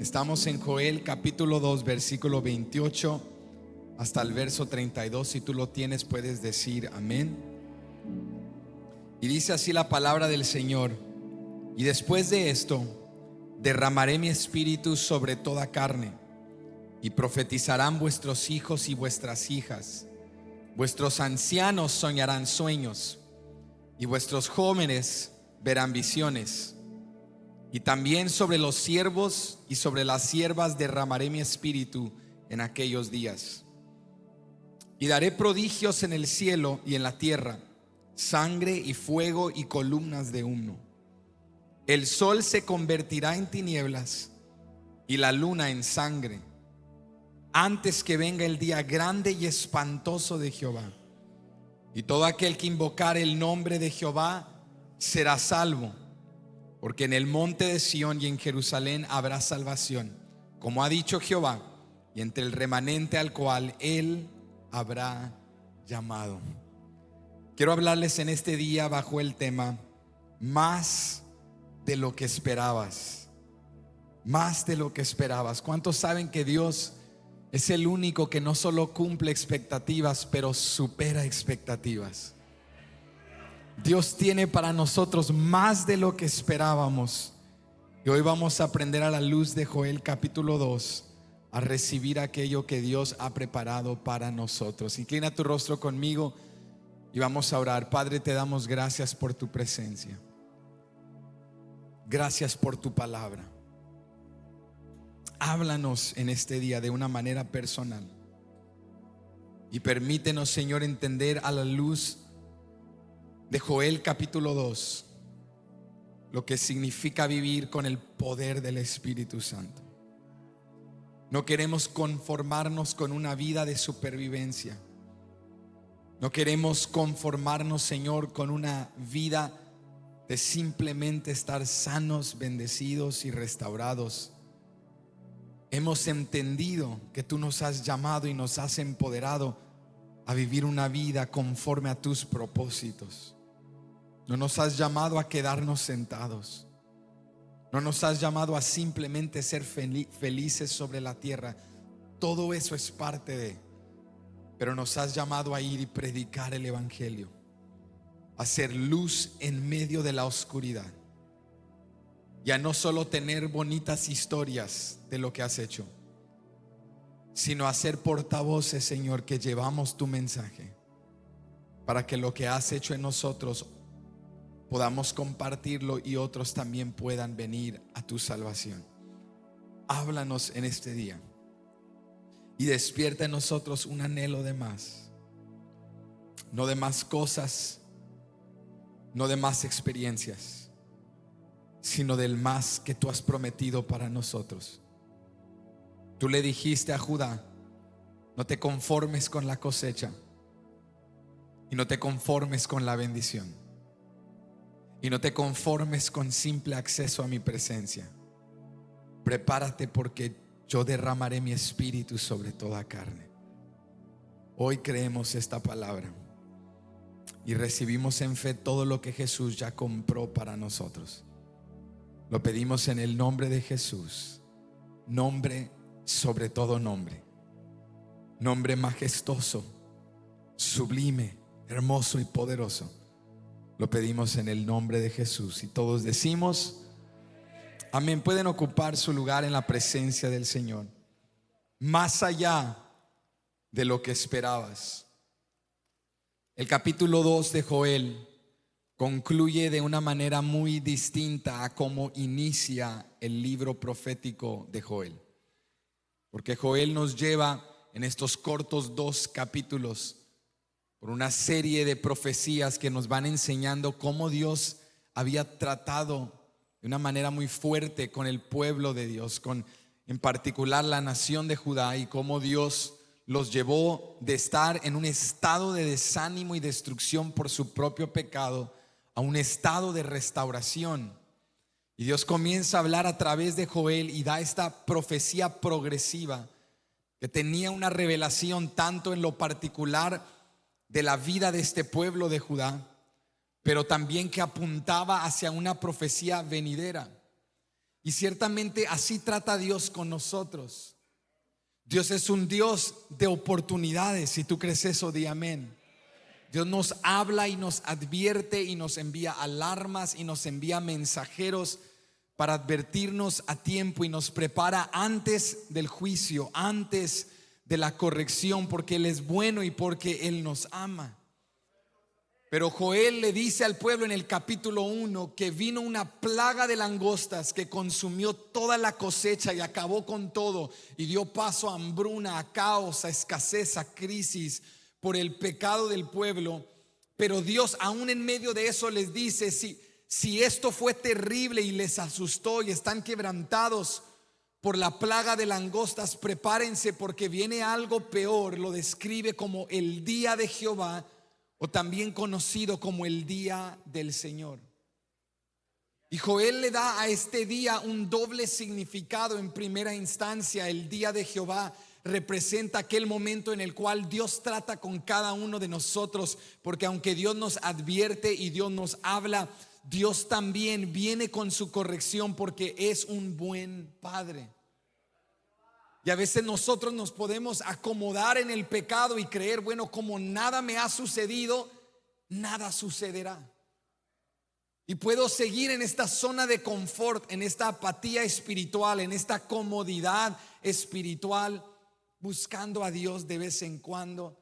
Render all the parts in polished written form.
Estamos en Joel capítulo 2, versículo 28 hasta el verso 32. Si tú lo tienes, puedes decir amén. Y dice así la palabra del Señor: y después de esto derramaré mi espíritu sobre toda carne, y profetizarán vuestros hijos y vuestras hijas. Vuestros ancianos soñarán sueños, y vuestros jóvenes verán visiones. Y también sobre los siervos y sobre las siervas derramaré mi espíritu en aquellos días. Y daré prodigios en el cielo y en la tierra, sangre y fuego y columnas de humo. El sol se convertirá en tinieblas y la luna en sangre, antes que venga el día grande y espantoso de Jehová. Y todo aquel que invocare el nombre de Jehová será salvo. Porque en el monte de Sión y en Jerusalén habrá salvación, como ha dicho Jehová, y entre el remanente al cual Él habrá llamado. Quiero hablarles en este día bajo el tema: más de lo que esperabas. Más de lo que esperabas. ¿Cuántos saben que Dios es el único que no solo cumple expectativas, pero supera expectativas? Dios tiene para nosotros más de lo que esperábamos. Y hoy vamos a aprender a la luz de Joel capítulo 2 a recibir aquello que Dios ha preparado para nosotros. Inclina tu rostro conmigo y vamos a orar. Padre, te damos gracias por tu presencia. Gracias por tu palabra. Háblanos en este día de una manera personal. Y permítenos, Señor, entender a la luz de Joel capítulo 2 lo que significa vivir con el poder del Espíritu Santo. No queremos conformarnos con una vida de supervivencia. No queremos conformarnos, Señor, con una vida de simplemente estar sanos, bendecidos y restaurados. Hemos entendido que tú nos has llamado y nos has empoderado a vivir una vida conforme a tus propósitos. No nos has llamado a quedarnos sentados. No nos has llamado a simplemente ser felices sobre la tierra. Todo eso es parte de. Pero nos has llamado a ir y predicar el evangelio, a ser luz en medio de la oscuridad, y a no solo tener bonitas historias de lo que has hecho, sino a ser portavoces, Señor, que llevamos tu mensaje, para que lo que has hecho en nosotros podamos compartirlo y otros también puedan venir a tu salvación. Háblanos en este día y despierta en nosotros un anhelo de más. No de más cosas, no de más experiencias, sino del más que tú has prometido para nosotros. Tú le dijiste a Judá: no te conformes con la cosecha, y no te conformes con la bendición, y no te conformes con simple acceso a mi presencia. Prepárate, porque yo derramaré mi espíritu sobre toda carne. Hoy creemos esta palabra y recibimos en fe todo lo que Jesús ya compró para nosotros. Lo pedimos en el nombre de Jesús, nombre sobre todo nombre, nombre majestuoso, sublime, hermoso y poderoso. Lo pedimos en el nombre de Jesús, y todos decimos amén. Pueden ocupar su lugar en la presencia del Señor. Más allá de lo que esperabas. El capítulo 2 de Joel concluye de una manera muy distinta a cómo inicia el libro profético de Joel, porque Joel nos lleva en estos cortos 2 capítulos por una serie de profecías que nos van enseñando cómo Dios había tratado de una manera muy fuerte con el pueblo de Dios, con en particular la nación de Judá, y cómo Dios los llevó de estar en un estado de desánimo y destrucción por su propio pecado a un estado de restauración. Y Dios comienza a hablar a través de Joel y da esta profecía progresiva que tenía una revelación tanto en lo particular de la vida de este pueblo de Judá, pero también que apuntaba hacia una profecía venidera. Y ciertamente así trata Dios con nosotros. Dios es un Dios de oportunidades. Si tú crees eso, di amén. Dios nos habla y nos advierte y nos envía alarmas y nos envía mensajeros para advertirnos a tiempo y nos prepara antes del juicio, antes de la corrección, porque Él es bueno y porque Él nos ama. Pero Joel le dice al pueblo en el capítulo 1 que vino una plaga de langostas que consumió toda la cosecha y acabó con todo, y dio paso a hambruna, a caos, a escasez, a crisis por el pecado del pueblo. Pero Dios aún en medio de eso les dice: si esto fue terrible y les asustó y están quebrantados por la plaga de langostas, prepárense porque viene algo peor. Lo describe como el día de Jehová, o también conocido como el día del Señor. Y Joel le da a este día un doble significado. En primera instancia, el día de Jehová representa aquel momento en el cual Dios trata con cada uno de nosotros, porque aunque Dios nos advierte y Dios nos habla, Dios también viene con su corrección, porque es un buen Padre. Y a veces nosotros nos podemos acomodar en el pecado y creer, bueno, como nada me ha sucedido, nada sucederá. Y puedo seguir en esta zona de confort, en esta apatía espiritual, en esta comodidad espiritual, buscando a Dios de vez en cuando,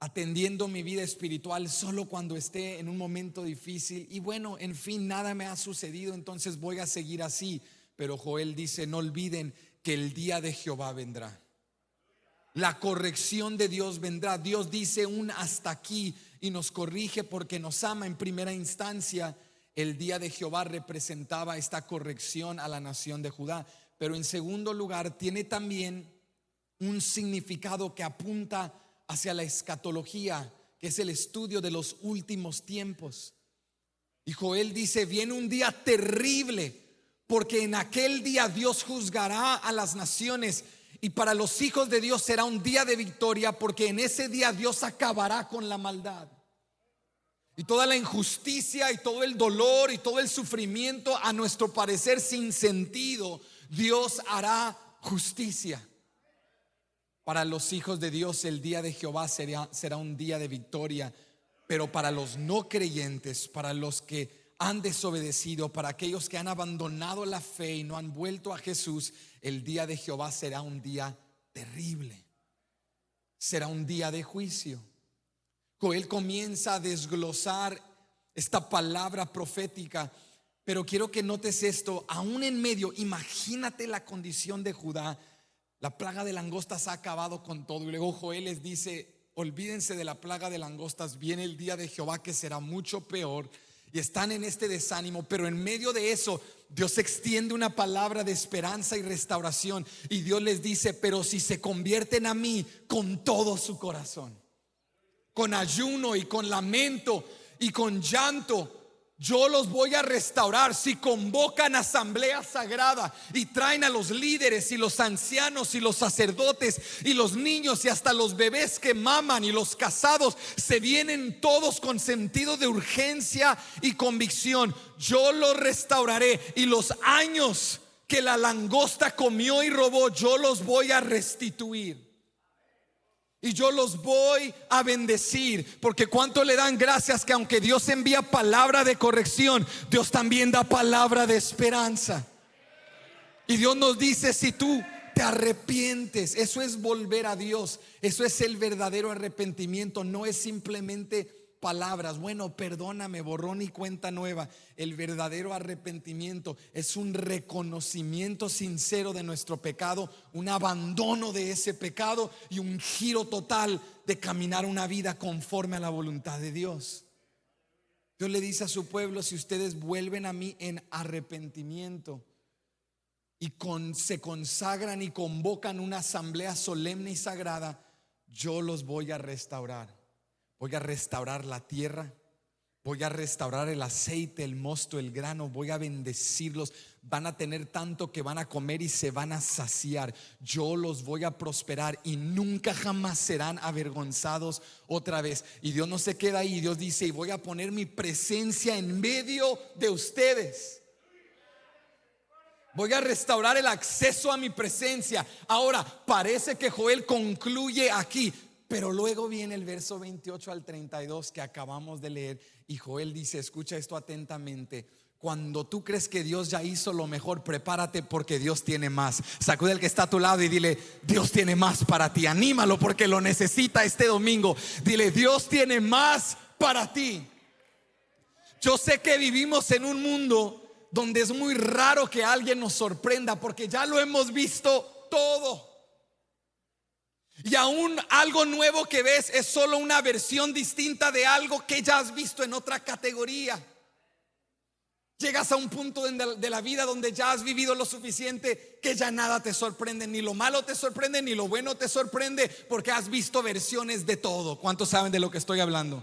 atendiendo mi vida espiritual solo cuando esté en un momento difícil. Y bueno, en fin, nada me ha sucedido, entonces voy a seguir así. Pero Joel dice: no olviden que el día de Jehová vendrá. La corrección de Dios vendrá. Dios dice un hasta aquí y nos corrige porque nos ama. En primera instancia, el día de Jehová representaba esta corrección a la nación de Judá. Pero en segundo lugar, tiene también un significado que apunta hacia la escatología, que es el estudio de los últimos tiempos. Y Joel dice: viene un día terrible, porque en aquel día Dios juzgará a las naciones, y para los hijos de Dios será un día de victoria, porque en ese día Dios acabará con la maldad. Y toda la injusticia y todo el dolor y todo el sufrimiento, a nuestro parecer sin sentido, Dios hará justicia. Para los hijos de Dios el día de Jehová será un día de victoria. Pero para los no creyentes, para los que han desobedecido, para aquellos que han abandonado la fe y no han vuelto a Jesús, el día de Jehová será un día terrible. Será un día de juicio. Joel comienza a desglosar esta palabra profética, pero quiero que notes esto. Aún en medio, imagínate la condición de Judá. La plaga de langostas ha acabado con todo, y luego Joel les dice: olvídense de la plaga de langostas, viene el día de Jehová que será mucho peor. Y están en este desánimo, pero en medio de eso Dios extiende una palabra de esperanza y restauración. Y Dios les dice: pero si se convierten a mí con todo su corazón, con ayuno y con lamento y con llanto, yo los voy a restaurar. Si convocan asamblea sagrada y traen a los líderes y los ancianos y los sacerdotes y los niños y hasta los bebés que maman y los casados, se vienen todos con sentido de urgencia y convicción, yo los restauraré. Y los años que la langosta comió y robó, yo los voy a restituir. Y yo los voy a bendecir, porque cuánto le dan gracias que aunque Dios envía palabra de corrección, Dios también da palabra de esperanza. Y Dios nos dice: si tú te arrepientes, eso es volver a Dios, eso es el verdadero arrepentimiento. No es simplemente palabras, bueno, perdóname, borrón y cuenta nueva. El verdadero arrepentimiento es un reconocimiento sincero de nuestro pecado, un abandono de ese pecado y un giro total de caminar una vida conforme a la voluntad de Dios. Dios le dice a su pueblo: si ustedes vuelven a mí en arrepentimiento y se consagran y convocan una asamblea solemne y sagrada, yo los voy a restaurar. Voy a restaurar la tierra, voy a restaurar el aceite, el mosto, el grano, voy a bendecirlos. Van a tener tanto que van a comer y se van a saciar. Yo los voy a prosperar y nunca jamás serán avergonzados otra vez. Y Dios no se queda ahí. Dios dice: y voy a poner mi presencia en medio de ustedes. Voy a restaurar el acceso a mi presencia. Ahora, parece que Joel concluye aquí, pero luego viene el verso 28 al 32 que acabamos de leer. Y Joel dice, escucha esto atentamente: cuando tú crees que Dios ya hizo lo mejor, prepárate, porque Dios tiene más. Sacude al que está a tu lado y dile: Dios tiene más para ti. Anímalo porque lo necesita este domingo. Dile: Dios tiene más para ti. Yo sé que vivimos en un mundo donde es muy raro que alguien nos sorprenda, porque ya lo hemos visto todo. Y aún algo nuevo que ves es solo una versión distinta de algo que ya has visto en otra categoría. Llegas a un punto de la vida donde ya has vivido lo suficiente que ya nada te sorprende, ni lo malo te sorprende, ni lo bueno te sorprende, porque has visto versiones de todo. ¿Cuántos saben de lo que estoy hablando?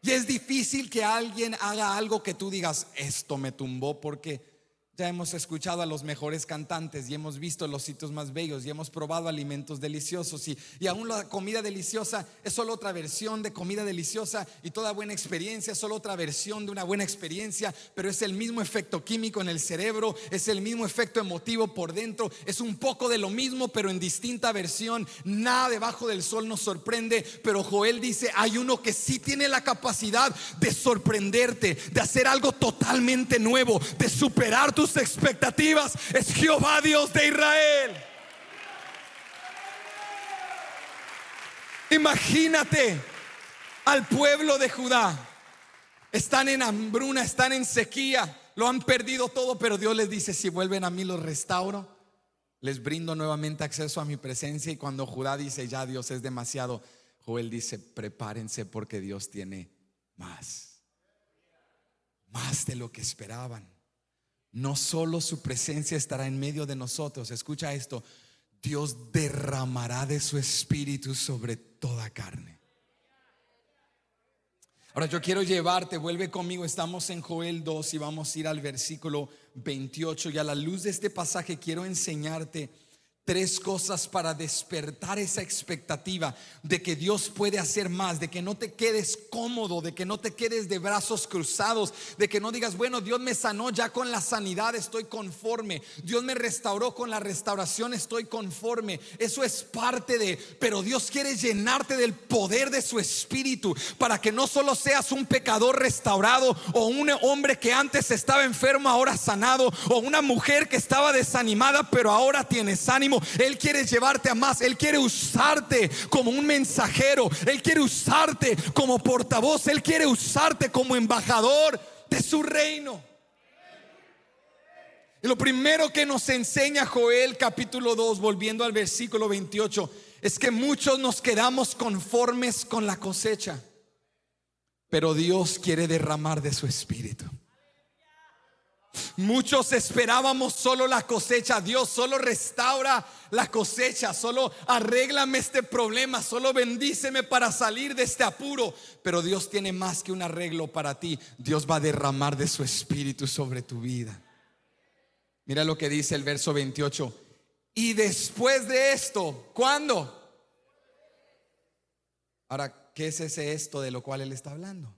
Y es difícil que alguien haga algo que tú digas: esto me tumbó, porque ya hemos escuchado a los mejores cantantes y hemos visto los sitios más bellos y hemos probado alimentos deliciosos, y aún la comida deliciosa es solo otra versión de comida deliciosa, y toda buena experiencia es solo otra versión de una buena experiencia, pero es el mismo efecto químico en el cerebro, es el mismo efecto emotivo por dentro, es un poco de lo mismo pero en distinta versión. Nada debajo del sol nos sorprende, pero Joel dice: hay uno que sí tiene la capacidad de sorprenderte, de hacer algo totalmente nuevo, de superar tus expectativas. Es Jehová Dios de Israel. Imagínate al pueblo de Judá. Están en hambruna, están en sequía, lo han perdido todo, pero Dios les dice: si vuelven a mí los restauro, les brindo nuevamente acceso a mi presencia. Y cuando Judá dice: ya Dios es demasiado, Joel dice: prepárense, porque Dios tiene más de lo que esperaban. No solo su presencia estará en medio de nosotros, escucha esto: Dios derramará de su espíritu sobre toda carne. Ahora yo quiero llevarte, vuelve conmigo, estamos en Joel 2 y vamos a ir al versículo 28. Y a la luz de este pasaje quiero enseñarte tres cosas para despertar esa expectativa de que Dios puede hacer más, de que no te quedes cómodo, de que no te quedes de brazos cruzados, de que no digas: bueno, Dios me sanó, ya con la sanidad estoy conforme, Dios me restauró, con la restauración estoy conforme. Eso es parte de, pero Dios quiere llenarte del poder de su espíritu, para que no solo seas un pecador restaurado, o un hombre que antes estaba enfermo ahora sanado, o una mujer que estaba desanimada pero ahora tienes ánimo. Él quiere llevarte a más. Él quiere usarte como un mensajero. Él quiere usarte como portavoz. Él quiere usarte como embajador de su reino. Y lo primero que nos enseña Joel capítulo 2, volviendo al versículo 28, es que muchos nos quedamos conformes con la cosecha, pero Dios quiere derramar de su espíritu. Muchos esperábamos solo la cosecha. Dios, solo restaura la cosecha, solo arréglame este problema, solo bendíceme para salir de este apuro. Pero Dios tiene más que un arreglo para ti. Dios va a derramar de su espíritu sobre tu vida. Mira lo que dice el verso 28. Y después de esto, ¿cuándo? Ahora, ¿qué es ese esto de lo cual él está hablando?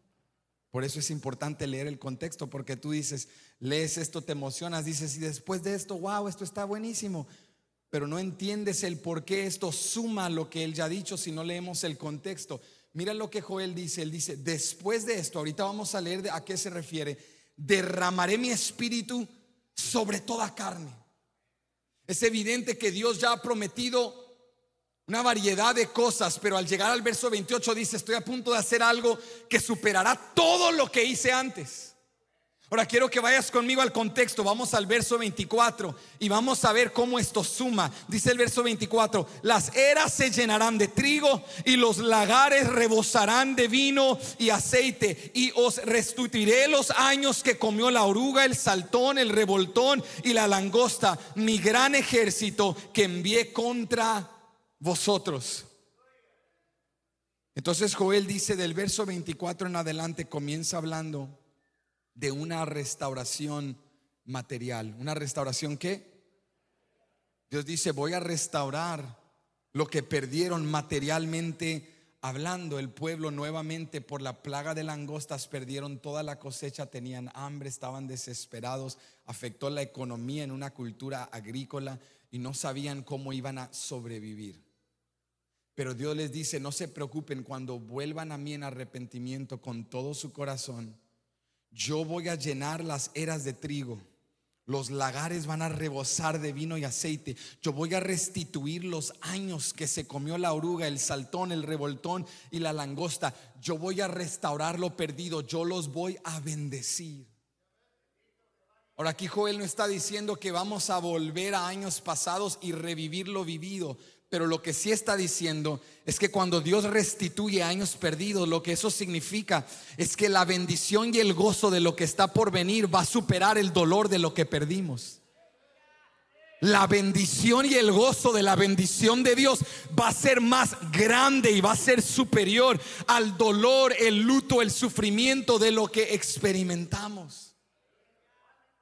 Por eso es importante leer el contexto, porque tú dices, lees esto, te emocionas, dices: y después de esto, wow, esto está buenísimo, pero no entiendes el por qué esto suma lo que él ya ha dicho si no leemos el contexto. Mira lo que Joel dice. Él dice: después de esto, ahorita vamos a leer a qué se refiere. Derramaré mi espíritu sobre toda carne. Es evidente que Dios ya ha prometido una variedad de cosas, pero al llegar al verso 28 dice: estoy a punto de hacer algo que superará todo lo que hice antes. Ahora quiero que vayas conmigo al contexto. Vamos al verso 24 y vamos a ver cómo esto suma. Dice el verso 24: las eras se llenarán de trigo y los lagares rebosarán de vino y aceite, y os restituiré los años que comió la oruga, el saltón, el revoltón y la langosta, mi gran ejército que envié contra vosotros. Entonces Joel dice, del verso 24 en adelante, comienza hablando de una restauración material. ¿Una restauración qué? Dios dice: voy a restaurar lo que perdieron materialmente hablando, el pueblo nuevamente por la plaga de langostas perdieron toda la cosecha, tenían hambre, estaban desesperados, afectó la economía en una cultura agrícola y no sabían cómo iban a sobrevivir. Pero Dios les dice: no se preocupen, cuando vuelvan a mí en arrepentimiento con todo su corazón, yo voy a llenar las eras de trigo. Los lagares van a rebosar de vino y aceite. Yo voy a restituir los años que se comió la oruga, el saltón, el revoltón y la langosta. Yo voy a restaurar lo perdido. Yo los voy a bendecir. Ahora, aquí Joel no está diciendo que vamos a volver a años pasados y revivir lo vivido, pero lo que sí está diciendo es que cuando Dios restituye años perdidos, lo que eso significa es que la bendición y el gozo de lo que está por venir va a superar el dolor de lo que perdimos. La bendición y el gozo de la bendición de Dios va a ser más grande y va a ser superior al dolor, el luto, el sufrimiento de lo que experimentamos.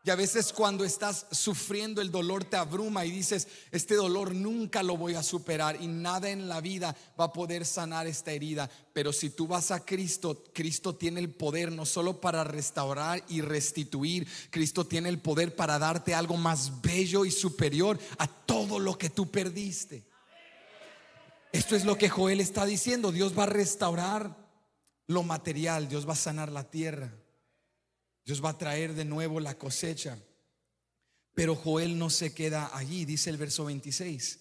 Y a veces cuando estás sufriendo, el dolor te abruma y dices: este dolor nunca lo voy a superar y nada en la vida va a poder sanar esta herida. Pero si tú vas a Cristo, Cristo tiene el poder no solo para restaurar y restituir. Cristo tiene el poder para darte algo más bello y superior a todo lo que tú perdiste. Esto es lo que Joel está diciendo. Dios va a restaurar lo material, Dios va a sanar la tierra, Dios va a traer de nuevo la cosecha. Pero Joel no se queda allí. Dice el verso 26: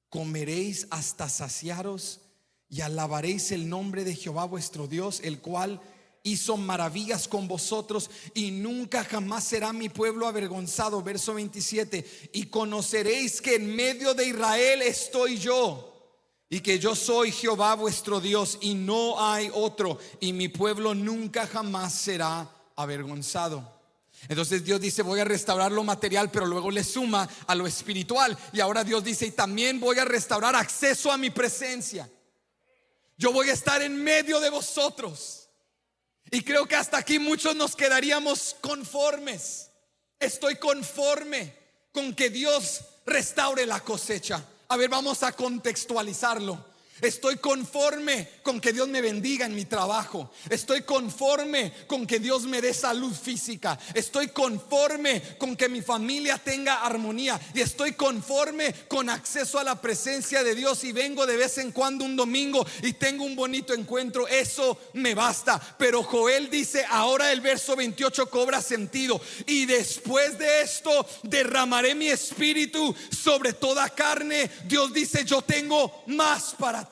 comeréis hasta saciaros y alabaréis el nombre de Jehová vuestro Dios, el cual hizo maravillas con vosotros, y nunca jamás será mi pueblo avergonzado. Verso 27: y conoceréis que en medio de Israel estoy yo, y que yo soy Jehová vuestro Dios, y no hay otro, y mi pueblo nunca jamás será avergonzado. Entonces Dios dice: voy a restaurar lo material, pero luego le suma a lo espiritual. Y ahora Dios dice: y también voy a restaurar acceso a mi presencia. Yo voy a estar en medio de vosotros. Y creo que hasta aquí muchos nos quedaríamos conformes. Estoy conforme con que Dios restaure la cosecha. A ver, vamos a contextualizarlo. Estoy conforme con que Dios me bendiga en mi trabajo. Estoy conforme con que Dios me dé salud física. Estoy conforme con que mi familia tenga armonía. Y estoy conforme con acceso a la presencia de Dios. Y vengo de vez en cuando un domingo y tengo un bonito encuentro. Eso me basta. Pero Joel dice, ahora el verso 28 cobra sentido: y después de esto derramaré mi espíritu sobre toda carne. Dios dice: yo tengo más para ti.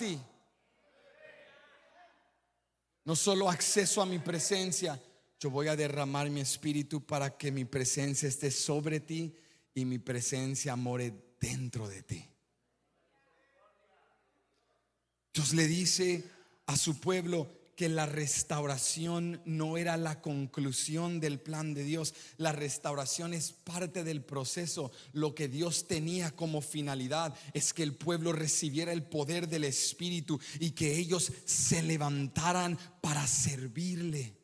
No solo acceso a mi presencia, yo voy a derramar mi espíritu para que mi presencia esté sobre ti y mi presencia more dentro de ti. Dios le dice a su pueblo que la restauración no era la conclusión del plan de Dios. La restauración es parte del proceso. Lo que Dios tenía como finalidad es que el pueblo recibiera el poder del Espíritu y que ellos se levantaran para servirle.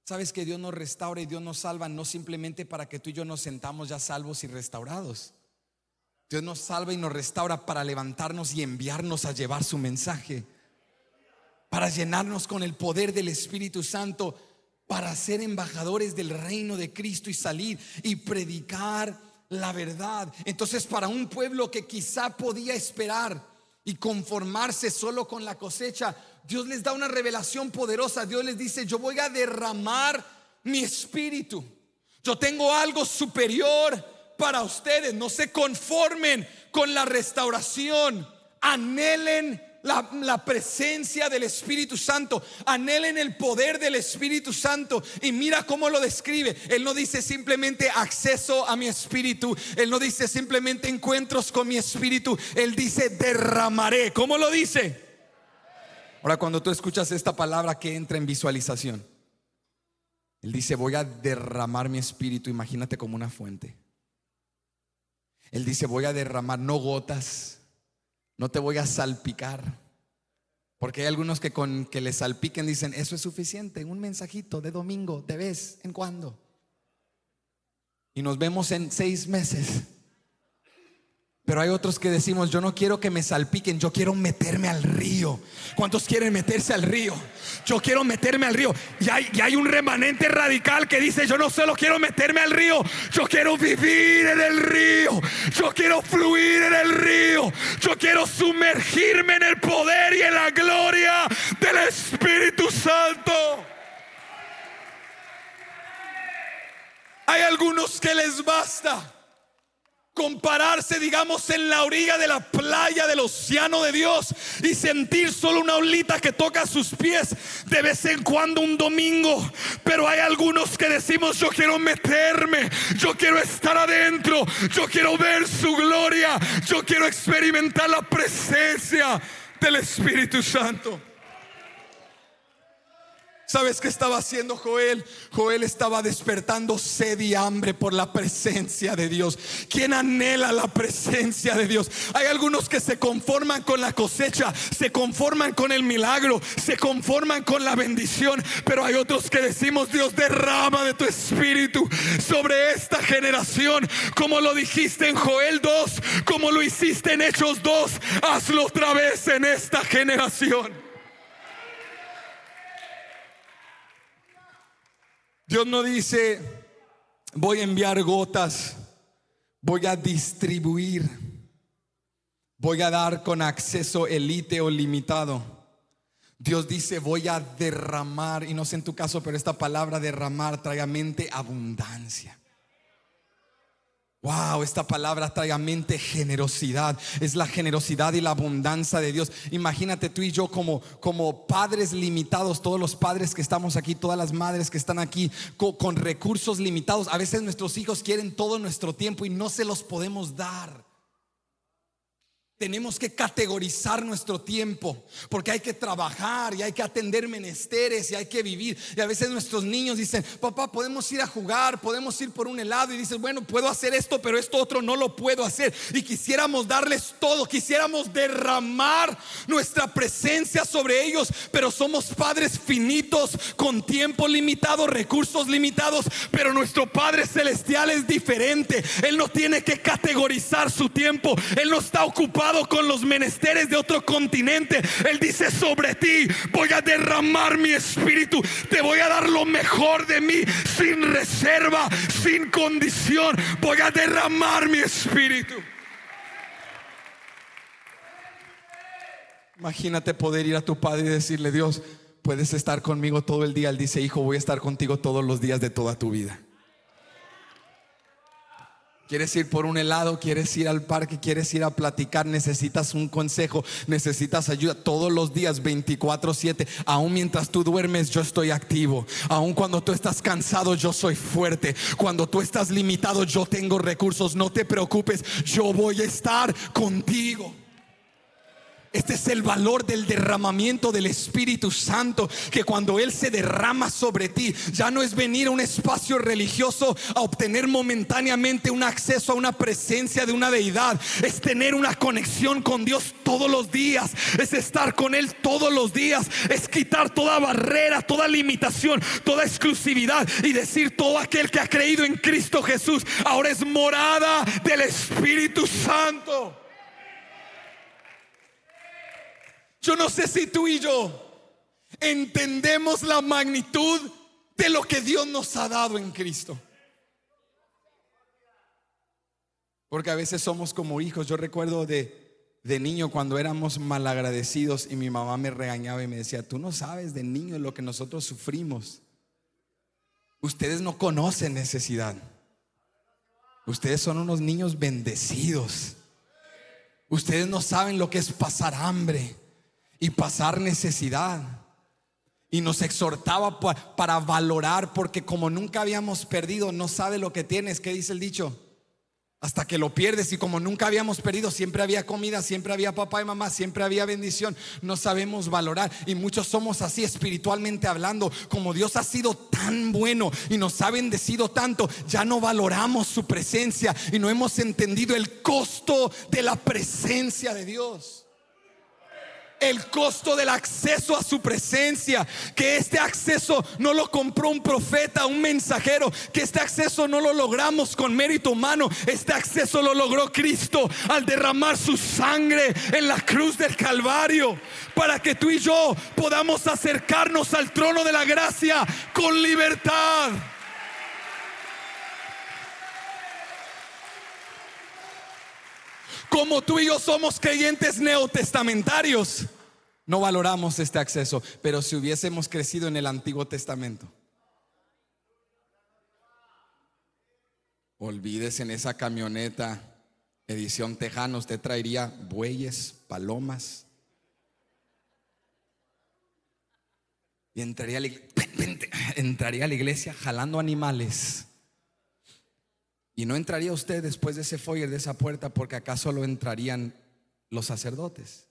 Sabes que Dios nos restaura y Dios nos salva no simplemente para que tú y yo nos sentamos ya salvos y restaurados. Dios nos salva y nos restaura para levantarnos y enviarnos a llevar su mensaje, para llenarnos con el poder del Espíritu Santo, para ser embajadores del reino de Cristo y salir y predicar la verdad. Entonces, para un pueblo que quizá podía esperar y conformarse solo con la cosecha, Dios les da una revelación poderosa. Dios les dice: yo voy a derramar mi espíritu. Yo tengo algo superior para ustedes. No se conformen con la restauración. Anhelen la presencia del Espíritu Santo. Anhelen el poder del Espíritu Santo. Y mira cómo lo describe. Él no dice simplemente acceso a mi espíritu. Él no dice simplemente encuentros con mi espíritu. Él dice derramaré. ¿Cómo lo dice? Ahora, cuando tú escuchas esta palabra, que entra en visualización, Él dice: voy a derramar mi espíritu. Imagínate como una fuente. Él dice: voy a derramar, no gotas. No te voy a salpicar. Porque hay algunos que con que les salpiquen dicen: eso es suficiente, un mensajito de domingo de vez en cuando. Y nos vemos en 6 meses. Pero hay otros que decimos: yo no quiero que me salpiquen, yo quiero meterme al río. ¿Cuántos quieren meterse al río? Yo quiero meterme al río. Y hay un remanente radical que dice: yo no solo quiero meterme al río, yo quiero vivir en el río. Yo quiero fluir en el río. Yo quiero sumergirme en el poder y en la gloria del Espíritu Santo. Hay algunos que les basta compararse, digamos, en la orilla de la playa del océano de Dios y sentir solo una olita que toca sus pies de vez en cuando un domingo. Pero hay algunos que decimos: yo quiero meterme, yo quiero estar adentro, yo quiero ver su gloria, yo quiero experimentar la presencia del Espíritu Santo. ¿Sabes qué estaba haciendo Joel? Joel estaba despertando sed y hambre por la presencia de Dios. ¿Quién anhela la presencia de Dios? Hay algunos que se conforman con la cosecha, se conforman con el milagro, se conforman con la bendición. Pero hay otros que decimos: Dios, derrama de tu espíritu sobre esta generación, como lo dijiste en Joel 2, como lo hiciste en Hechos 2. Hazlo otra vez en esta generación. Dios no dice: voy a enviar gotas, voy a distribuir, voy a dar con acceso elite o limitado. Dios dice: voy a derramar. Y no sé en tu caso, pero esta palabra derramar trae a mente abundancia. Wow, esta palabra trae a mente generosidad. Es la generosidad y la abundancia de Dios. Imagínate tú y yo como padres limitados, todos los padres que estamos aquí, todas las madres que están aquí, con recursos limitados. A veces nuestros hijos quieren todo nuestro tiempo y no se los podemos dar. Tenemos que categorizar nuestro tiempo, porque hay que trabajar y hay que atender menesteres y hay que vivir. Y a veces nuestros niños dicen: papá, podemos ir a jugar, podemos ir por un helado. Y dices: bueno, puedo hacer esto, pero esto otro no lo puedo hacer. Y quisiéramos darles todo, quisiéramos derramar nuestra presencia sobre ellos, pero somos padres finitos, con tiempo limitado, recursos limitados. Pero nuestro Padre Celestial es diferente. Él no tiene que categorizar su tiempo. Él no está ocupado con los menesteres de otro continente. Él dice: sobre ti voy a derramar mi espíritu. Te voy a dar lo mejor de mí, sin reserva, sin condición. Voy a derramar mi espíritu. Imagínate poder ir a tu padre y decirle: Dios, puedes estar conmigo todo el día. Él dice: hijo, voy a estar contigo todos los días de toda tu vida. ¿Quieres ir por un helado? ¿Quieres ir al parque? ¿Quieres ir a platicar? ¿Necesitas un consejo? ¿Necesitas ayuda? Todos los días, 24/7. Aún mientras tú duermes, yo estoy activo. Aún cuando tú estás cansado, yo soy fuerte. Cuando tú estás limitado, yo tengo recursos. No te preocupes, yo voy a estar contigo. Este es el valor del derramamiento del Espíritu Santo, que cuando Él se derrama sobre ti, ya no es venir a un espacio religioso a obtener momentáneamente un acceso a una presencia de una deidad. Es tener una conexión con Dios todos los días. Es estar con Él todos los días. Es quitar toda barrera, toda limitación, toda exclusividad y decir: todo aquel que ha creído en Cristo Jesús ahora es morada del Espíritu Santo. Yo no sé si tú y yo entendemos la magnitud de lo que Dios nos ha dado en Cristo. Porque a veces somos como hijos. Yo recuerdo de niño cuando éramos malagradecidos y mi mamá me regañaba y me decía: tú no sabes de niño lo que nosotros sufrimos. Ustedes no conocen necesidad. Ustedes son unos niños bendecidos. Ustedes no saben lo que es pasar hambre y pasar necesidad. Y nos exhortaba para valorar, porque como nunca habíamos perdido, no sabe lo que tienes. ¿Qué dice el dicho? Hasta que lo pierdes. Y como nunca habíamos perdido, siempre había comida, siempre había papá y mamá, siempre había bendición. No sabemos valorar. Y muchos somos así espiritualmente hablando. Como Dios ha sido tan bueno y nos ha bendecido tanto, ya no valoramos su presencia y no hemos entendido el costo de la presencia de Dios. el costo del acceso a su presencia, que este acceso no lo compró un profeta, un mensajero, que este acceso no lo logramos con mérito humano. Este acceso lo logró Cristo al derramar su sangre en la cruz del Calvario, para que tú y yo podamos acercarnos al trono de la gracia con libertad. Como tú y yo somos creyentes neotestamentarios, no valoramos este acceso. Pero si hubiésemos crecido en el Antiguo Testamento, olvídese, en esa camioneta edición tejana usted traería bueyes, palomas, y entraría a la iglesia jalando animales. Y no entraría usted después de ese foyer, de esa puerta, porque acá solo entrarían los sacerdotes.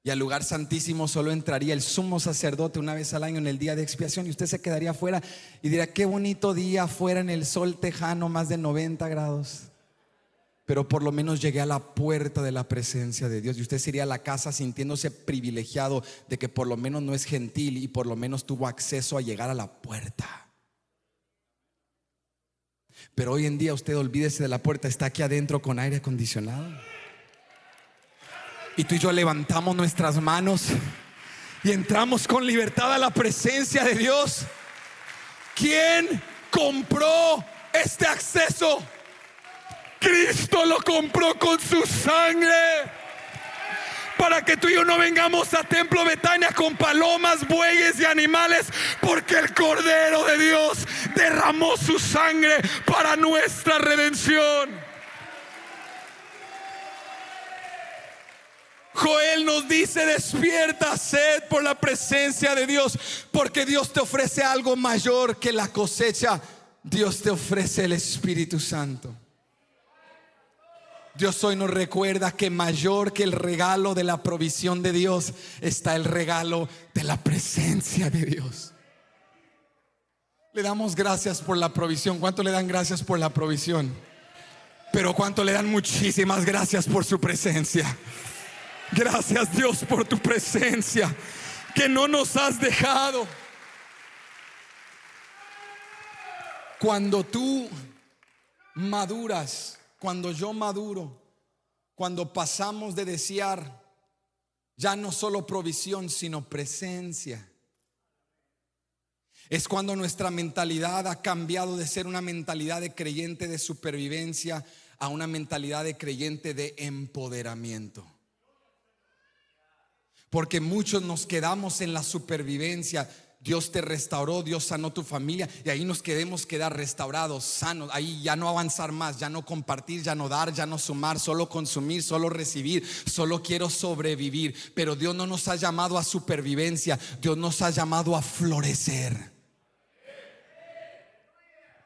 Y al lugar santísimo solo entraría el sumo sacerdote una vez al año en el día de expiación. Y usted se quedaría afuera y diría: qué bonito día afuera en el sol tejano, más de 90 grados. Pero por lo menos llegué a la puerta de la presencia de Dios. Y usted se iría a la casa sintiéndose privilegiado de que por lo menos no es gentil y por lo menos tuvo acceso a llegar a la puerta. Pero hoy en día usted, olvídese de la puerta, está aquí adentro con aire acondicionado. Y tú y yo levantamos nuestras manos y entramos con libertad a la presencia de Dios. ¿Quién compró este acceso? Cristo lo compró con su sangre, para que tú y yo no vengamos a Templo Betania con palomas, bueyes y animales, porque el Cordero de Dios derramó su sangre para nuestra redención. Joel nos dice: despierta, sed por la presencia de Dios, porque Dios te ofrece algo mayor que la cosecha. Dios te ofrece el Espíritu Santo. Dios hoy nos recuerda que mayor que el regalo de la provisión de Dios está el regalo de la presencia de Dios. Le damos gracias por la provisión. ¿Cuánto le dan gracias por la provisión? Pero ¿cuánto le dan muchísimas gracias por su presencia? Gracias, Dios, por tu presencia, que no nos has dejado. Cuando tú maduras, cuando yo maduro, cuando pasamos de desear ya no solo provisión, sino presencia, es cuando nuestra mentalidad ha cambiado de ser una mentalidad de creyente de supervivencia a una mentalidad de creyente de empoderamiento. Porque muchos nos quedamos en la supervivencia. Dios te restauró, Dios sanó tu familia, y ahí nos queremos quedar restaurados, sanos. Ahí ya no avanzar más, ya no compartir, ya no dar, ya no sumar, solo consumir, solo recibir, solo quiero sobrevivir. Pero Dios no nos ha llamado a supervivencia, Dios nos ha llamado a florecer.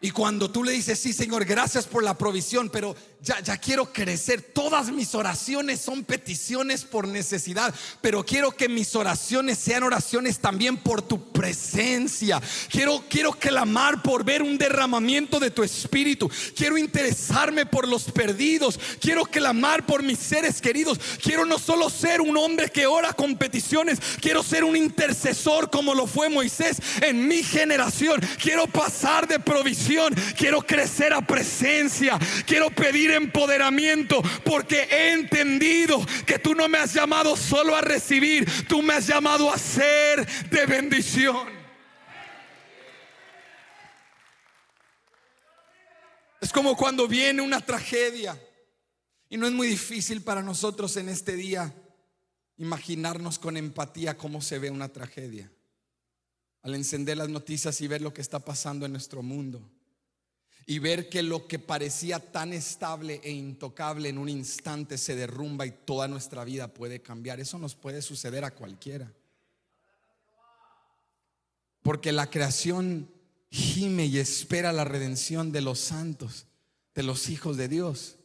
Y cuando tú le dices: sí, Señor, gracias por la provisión, pero ya quiero crecer. Todas mis oraciones son peticiones por necesidad, pero quiero que mis oraciones sean oraciones también por tu presencia. Quiero clamar por ver un derramamiento de tu espíritu. Quiero interesarme por los perdidos. Quiero clamar por mis seres queridos. Quiero no solo ser un hombre que ora con peticiones, quiero ser un intercesor como lo fue Moisés en mi generación. Quiero pasar de provisión, quiero crecer a presencia, quiero pedir empoderamiento, porque he entendido que tú no me has llamado solo a recibir, tú me has llamado a ser de bendición. Es como cuando viene una tragedia, y no es muy difícil para nosotros en este día imaginarnos con empatía cómo se ve una tragedia al encender las noticias y ver lo que está pasando en nuestro mundo. Y ver que lo que parecía tan estable e intocable en un instante se derrumba y toda nuestra vida puede cambiar. Eso nos puede suceder a cualquiera, porque la creación gime y espera la redención de los santos, de los hijos de Dios.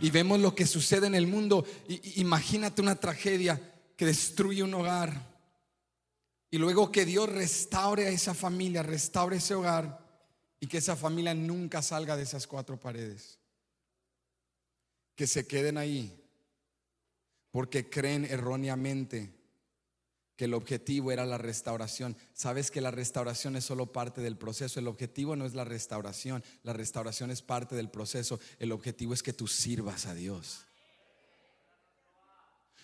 Y vemos lo que sucede en el mundo. Imagínate una tragedia que destruye un hogar, y luego que Dios restaure a esa familia, restaure ese hogar, y que esa familia nunca salga de esas cuatro paredes, que se queden ahí porque creen erróneamente que el objetivo era la restauración. Sabes que la restauración es solo parte del proceso. El objetivo no es la restauración es parte del proceso. El objetivo es que tú sirvas a Dios.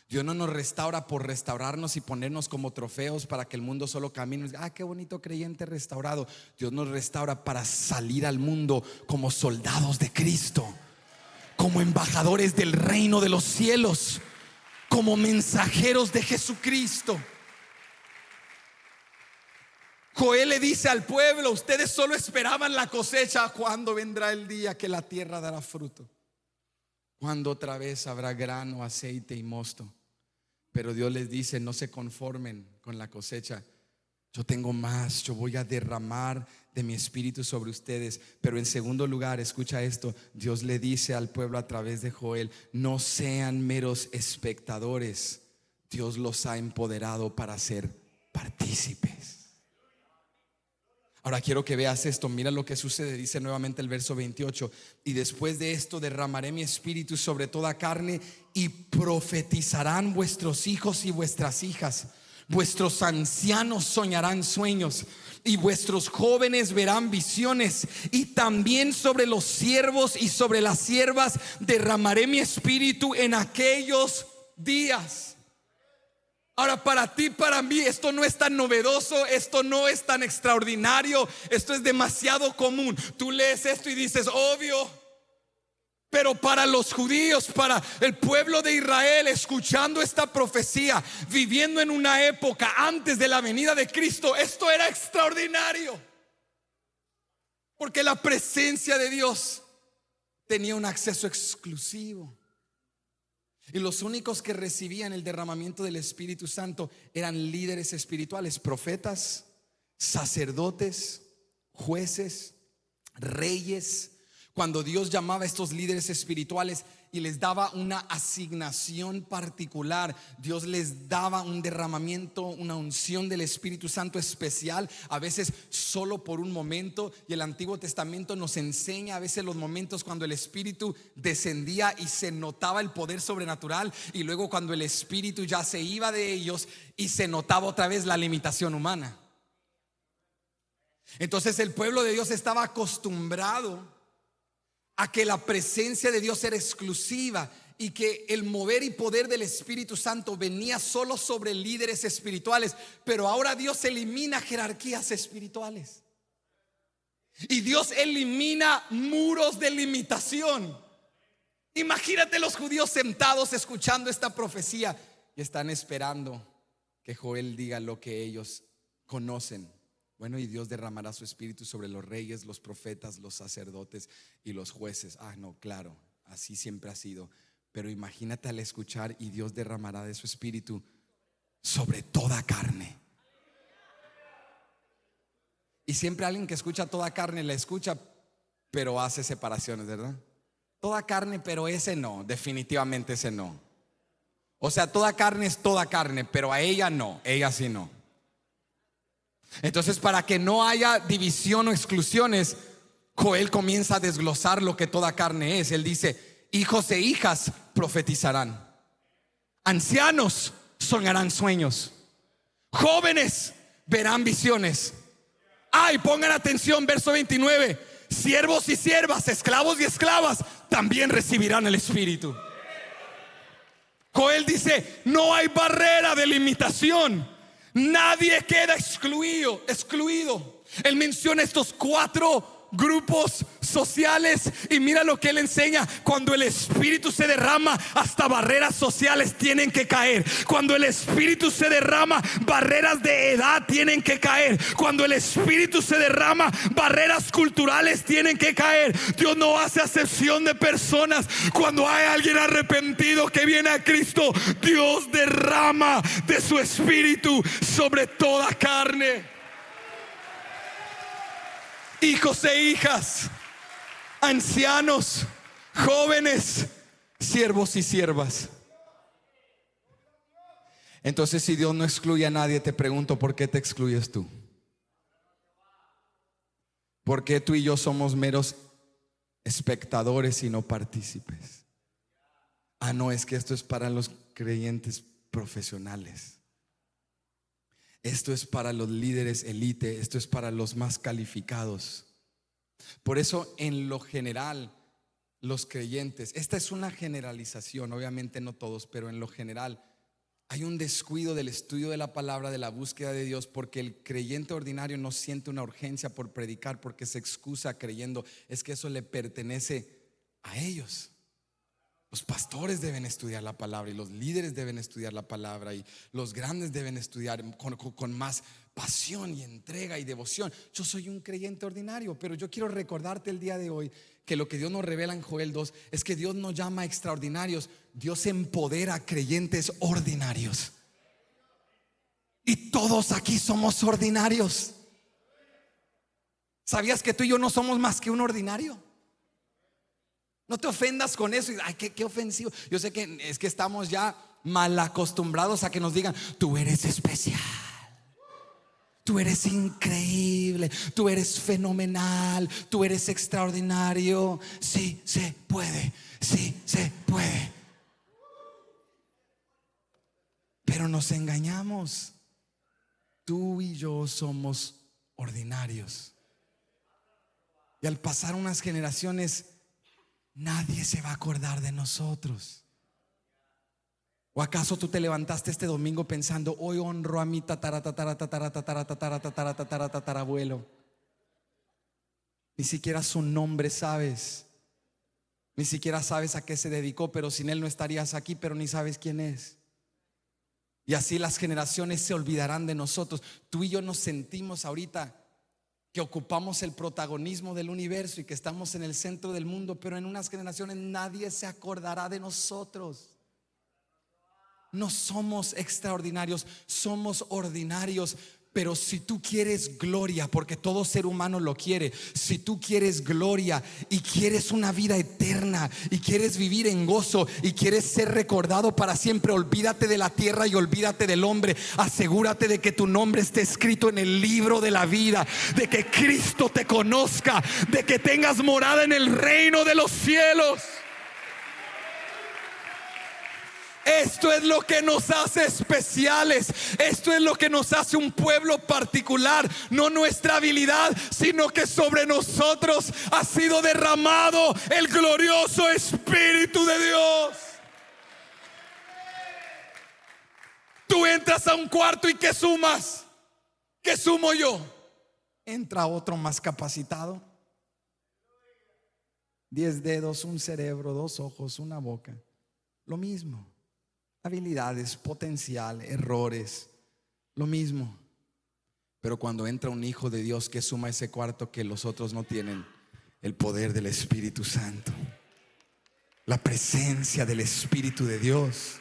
Dios no nos restaura por restaurarnos y ponernos como trofeos para que el mundo solo camine. Qué bonito creyente restaurado. Dios nos restaura para salir al mundo como soldados de Cristo, como embajadores del reino de los cielos, como mensajeros de Jesucristo. Joel le dice al pueblo: ustedes solo esperaban la cosecha. ¿Cuándo vendrá el día que la tierra dará fruto? ¿Cuándo otra vez habrá grano, aceite y mosto? Pero Dios les dice: no se conformen con la cosecha. Yo tengo más, yo voy a derramar de mi espíritu sobre ustedes. Pero en segundo lugar, escucha esto, Dios le dice al pueblo a través de Joel: no sean meros espectadores. Dios los ha empoderado para ser partícipes. Ahora quiero que veas esto. Mira lo que sucede. Dice nuevamente el verso 28: y después de esto derramaré mi espíritu sobre toda carne, y profetizarán vuestros hijos y vuestras hijas. Vuestros ancianos soñarán sueños, y vuestros jóvenes verán visiones. Y también sobre los siervos y sobre las siervas derramaré mi espíritu en aquellos días. Ahora, para ti, para mí, esto no es tan novedoso, esto no es tan extraordinario, esto es demasiado común. Tú lees esto y dices: obvio. Pero para los judíos, para el pueblo de Israel, escuchando esta profecía, viviendo en una época antes de la venida de Cristo, esto era extraordinario, porque la presencia de Dios tenía un acceso exclusivo. Y los únicos que recibían el derramamiento del Espíritu Santo eran líderes espirituales, profetas, sacerdotes, jueces, reyes. Cuando Dios llamaba a estos líderes espirituales y les daba una asignación particular, Dios les daba un derramamiento, una unción del Espíritu Santo especial, a veces solo por un momento. Y el Antiguo Testamento nos enseña a veces los momentos cuando el Espíritu descendía y se notaba el poder sobrenatural, y luego cuando el Espíritu ya se iba de ellos y se notaba otra vez la limitación humana. Entonces el pueblo de Dios estaba acostumbrado a que la presencia de Dios era exclusiva y que el mover y poder del Espíritu Santo venía solo sobre líderes espirituales. Pero ahora Dios elimina jerarquías espirituales y Dios elimina muros de limitación. Imagínate los judíos sentados escuchando esta profecía y están esperando que Joel diga lo que ellos conocen. Bueno, y Dios derramará su espíritu sobre los reyes, los profetas, los sacerdotes y los jueces. No, claro, así siempre ha sido. Pero imagínate al escuchar: y Dios derramará de su espíritu sobre toda carne. Y siempre alguien que escucha toda carne la escucha, pero hace separaciones, ¿verdad? Toda carne, pero ese no, definitivamente ese no. O sea, toda carne es toda carne, pero a ella no, ella sí no. Entonces, para que no haya división o exclusiones, Joel comienza a desglosar lo que toda carne es. Él dice: hijos e hijas profetizarán, ancianos soñarán sueños, jóvenes verán visiones. Y pongan atención, verso 29: siervos y siervas, esclavos y esclavas también recibirán el Espíritu. Joel dice: no hay barrera de limitación. Nadie queda excluido. Él menciona estos 4 grupos sociales y mira lo que él enseña: cuando el Espíritu se derrama, hasta barreras sociales tienen que caer. Cuando el Espíritu se derrama, barreras de edad tienen que caer. Cuando el Espíritu se derrama, barreras culturales tienen que caer. Dios no hace acepción de personas. Cuando hay alguien arrepentido que viene a Cristo, Dios derrama de su Espíritu sobre toda carne. Hijos e hijas, ancianos, jóvenes, siervos y siervas. Entonces, si Dios no excluye a nadie, te pregunto: ¿por qué te excluyes tú? ¿Por qué tú y yo somos meros espectadores y no partícipes? Ah, no, es que esto es para los creyentes profesionales. Esto es para los líderes elite, esto es para los más calificados. Por eso, en lo general, los creyentes, esta es una generalización, obviamente no todos, pero en lo general hay un descuido del estudio de la palabra, de la búsqueda de Dios, porque el creyente ordinario no siente una urgencia por predicar, porque se excusa creyendo es que eso le pertenece a ellos. Los pastores deben estudiar la palabra, y los líderes deben estudiar la palabra, y los grandes deben estudiar con más pasión y entrega y devoción. Yo soy un creyente ordinario, pero yo quiero recordarte el día de hoy que lo que Dios nos revela en Joel 2 es que Dios nos llama extraordinarios. Dios empodera a creyentes ordinarios, y todos aquí somos ordinarios. ¿Sabías que tú y yo no somos más que un ordinario? No te ofendas con eso. Ay, qué ofensivo. Yo sé que es que estamos ya mal acostumbrados a que nos digan: tú eres especial, tú eres increíble, tú eres fenomenal, tú eres extraordinario. Sí se puede, sí se puede. Pero nos engañamos. Tú y yo somos ordinarios. Y al pasar unas generaciones, nadie se va a acordar de nosotros. ¿O acaso tú te levantaste este domingo pensando: hoy honro a mi tatarabuelo? Ni siquiera su nombre sabes, ni siquiera sabes a qué se dedicó, pero sin él no estarías aquí, pero ni sabes quién es. Y así las generaciones se olvidarán de nosotros. Tú y yo nos sentimos ahorita que ocupamos el protagonismo del universo y que estamos en el centro del mundo, pero en unas generaciones nadie se acordará de nosotros. No somos extraordinarios, somos ordinarios. Pero si tú quieres gloria, porque todo ser humano lo quiere, si tú quieres gloria y quieres una vida eterna y quieres vivir en gozo y quieres ser recordado para siempre, olvídate de la tierra y olvídate del hombre. Asegúrate de que tu nombre esté escrito en el libro de la vida, de que Cristo te conozca, de que tengas morada en el reino de los cielos. Esto es lo que nos hace especiales. Esto es lo que nos hace un pueblo particular. No nuestra habilidad, sino que sobre nosotros ha sido derramado el glorioso Espíritu de Dios. Tú entras a un cuarto y ¿qué sumas? ¿Qué sumo yo? Entra otro más capacitado. 10 dedos, un cerebro, 2 ojos, una boca. Lo mismo. Habilidades, potencial, errores, lo mismo. Pero cuando entra un hijo de Dios, que suma ese cuarto que los otros no tienen: el poder del Espíritu Santo, la presencia del Espíritu de Dios.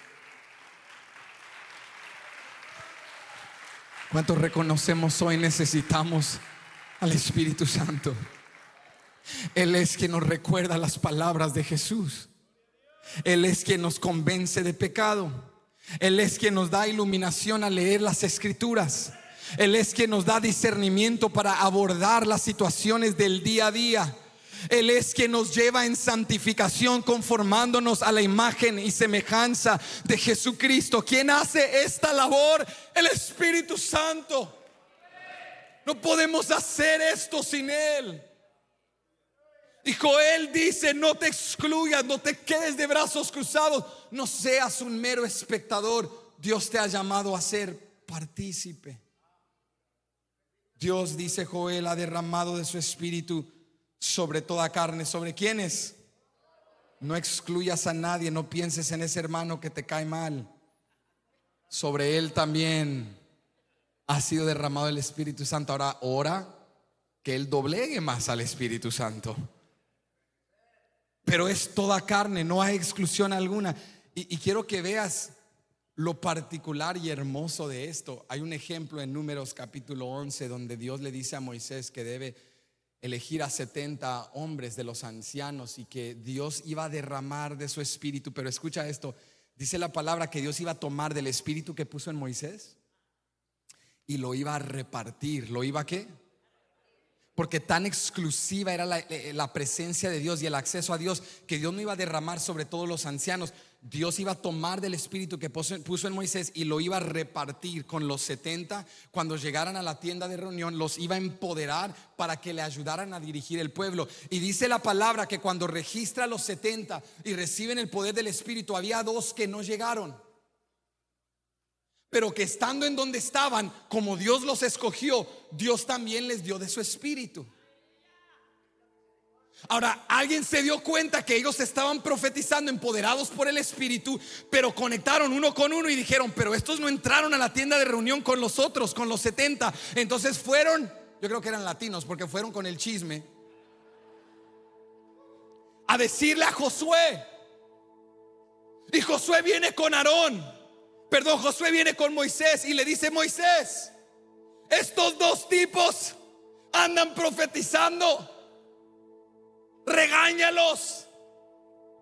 ¿Cuántos reconocemos hoy necesitamos al Espíritu Santo? Él es quien nos recuerda las palabras de Jesús. Él es quien nos convence de pecado. Él es quien nos da iluminación al leer las Escrituras. Él es quien nos da discernimiento para abordar las situaciones del día a día. Él es quien nos lleva en santificación, conformándonos a la imagen y semejanza de Jesucristo. ¿Quién hace esta labor? El Espíritu Santo. No podemos hacer esto sin Él. Y Joel dice: no te excluyas, no te quedes de brazos cruzados, no seas un mero espectador. Dios te ha llamado a ser partícipe. Dios, dice Joel, ha derramado de su Espíritu sobre toda carne. ¿Sobre quiénes? No excluyas a nadie, no pienses en ese hermano que te cae mal. Sobre él también ha sido derramado el Espíritu Santo. Ahora ora que él doblegue más al Espíritu Santo. Pero es toda carne, no hay exclusión alguna. Y quiero que veas lo particular y hermoso de esto. Hay un ejemplo en Números capítulo 11 donde Dios le dice a Moisés que debe elegir a 70 hombres de los ancianos y que Dios iba a derramar de su espíritu. Pero escucha esto, dice la palabra que Dios iba a tomar del espíritu que puso en Moisés y lo iba a repartir. ¿Lo iba a qué? Porque tan exclusiva era la presencia de Dios y el acceso a Dios, que Dios no iba a derramar sobre todos los ancianos. Dios iba a tomar del espíritu que puso en Moisés y lo iba a repartir con los 70. Cuando llegaran a la tienda de reunión, los iba a empoderar para que le ayudaran a dirigir el pueblo. Y dice la palabra que cuando registra a los 70 y reciben el poder del espíritu, había 2 que no llegaron, pero que estando en donde estaban, como Dios los escogió, Dios también les dio de su espíritu. Ahora, alguien se dio cuenta que ellos estaban profetizando empoderados por el espíritu, pero conectaron uno con uno y dijeron: pero estos no entraron a la tienda de reunión con los otros, con los 70. Entonces fueron, yo creo que eran latinos, porque fueron con el chisme, a decirle a Josué. Y Josué viene con Josué viene con Moisés y le dice: Moisés, estos 2 tipos andan profetizando, regáñalos,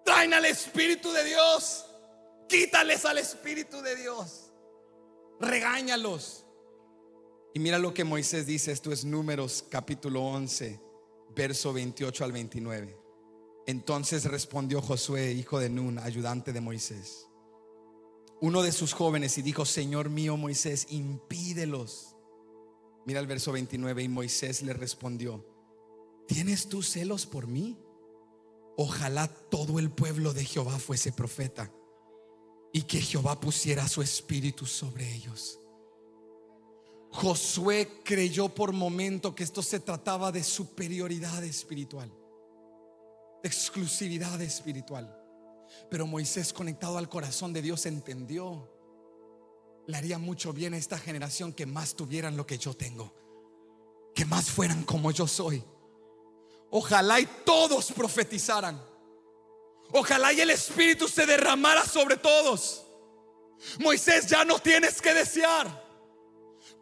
traen al Espíritu de Dios, quítales al Espíritu de Dios, regáñalos. Y mira lo que Moisés dice. Esto es Números capítulo 11, verso 28 al 29. Entonces respondió Josué, hijo de Nun, ayudante de Moisés, uno de sus jóvenes, y dijo: Señor mío Moisés, impídelos. Mira el verso 29. Y Moisés le respondió: ¿tienes tú celos por mí? Ojalá todo el pueblo de Jehová fuese profeta, y que Jehová pusiera su espíritu sobre ellos. Josué creyó por momento que esto se trataba de superioridad espiritual, de exclusividad espiritual. Pero Moisés, conectado al corazón de Dios, entendió: le haría mucho bien a esta generación que más tuvieran lo que yo tengo, que más fueran como yo soy. Ojalá y todos profetizaran, ojalá y el espíritu se derramara sobre todos. Moisés, ya no tienes que desear,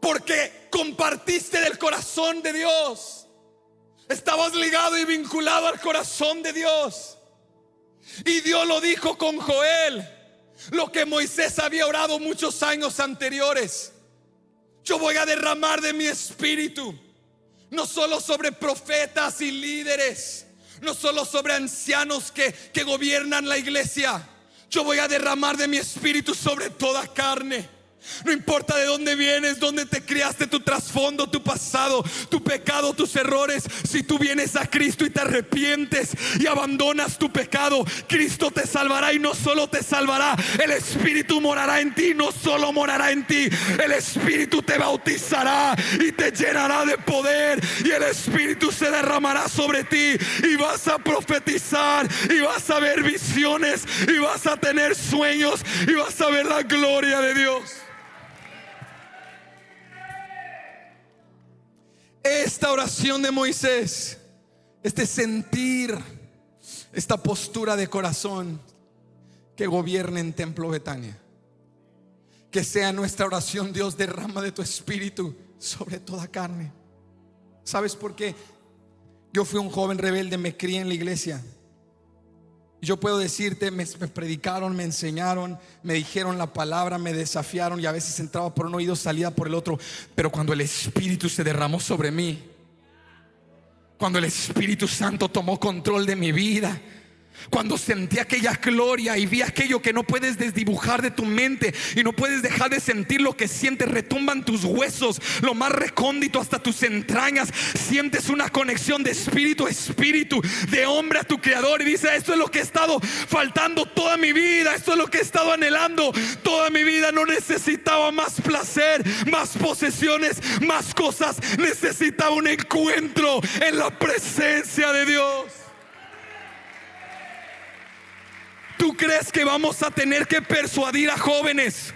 porque compartiste del corazón de Dios. Estabas ligado y vinculado al corazón de Dios. Y Dios lo dijo con Joel, lo que Moisés había orado muchos años anteriores: yo voy a derramar de mi espíritu, no solo sobre profetas y líderes, no solo sobre ancianos que gobiernan la iglesia. Yo voy a derramar de mi espíritu sobre toda carne. No importa de dónde vienes, dónde te criaste, tu trasfondo, tu pasado, tu pecado, tus errores. Si tú vienes a Cristo y te arrepientes y abandonas tu pecado, Cristo te salvará. Y no solo te salvará, el Espíritu morará en ti. No solo morará en ti, el Espíritu te bautizará y te llenará de poder. Y el Espíritu se derramará sobre ti, y vas a profetizar, y vas a ver visiones, y vas a tener sueños, y vas a ver la gloria de Dios. Esta oración de Moisés, este sentir, esta postura de corazón, que gobierne en Templo Betania, que sea nuestra oración: Dios, derrama de tu espíritu sobre toda carne. ¿Sabes por qué? Yo fui un joven rebelde, me crié en la iglesia. Yo puedo decirte, me predicaron, me enseñaron, me dijeron la palabra, me desafiaron, y a veces entraba por un oído, salía por el otro. Pero cuando el Espíritu se derramó sobre mí, cuando el Espíritu Santo tomó control de mi vida, cuando sentí aquella gloria y vi aquello que no puedes desdibujar de tu mente y no puedes dejar de sentir lo que sientes, retumban tus huesos, lo más recóndito hasta tus entrañas. Sientes una conexión de espíritu a espíritu, de hombre a tu creador, y dices: esto es lo que he estado faltando toda mi vida, esto es lo que he estado anhelando toda mi vida. No necesitaba más placer, más posesiones, más cosas. Necesitaba un encuentro en la presencia de Dios. ¿Tú crees que vamos a tener que persuadir a jóvenes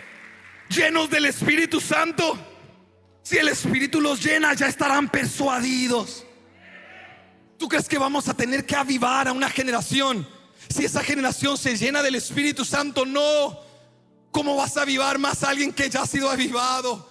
llenos del Espíritu Santo? Si el Espíritu los llena, ya estarán persuadidos. ¿Tú crees que vamos a tener que avivar a una generación si esa generación se llena del Espíritu Santo? No. ¿Cómo vas a avivar más a alguien que ya ha sido avivado?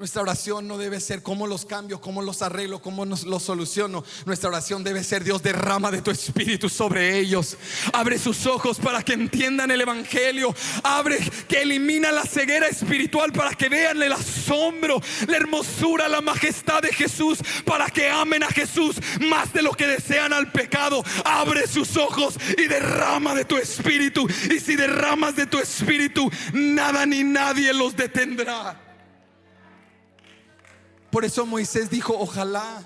Nuestra oración no debe ser cómo los cambio, cómo los arreglo, cómo los soluciono. Nuestra oración debe ser: Dios, derrama de tu espíritu sobre ellos. Abre sus ojos para que entiendan el evangelio. Abre, que elimina la ceguera espiritual para que vean el asombro, la hermosura, la majestad de Jesús, para que amen a Jesús más de lo que desean al pecado. Abre sus ojos y derrama de tu espíritu. Y si derramas de tu espíritu, nada ni nadie los detendrá. Por eso Moisés dijo: ojalá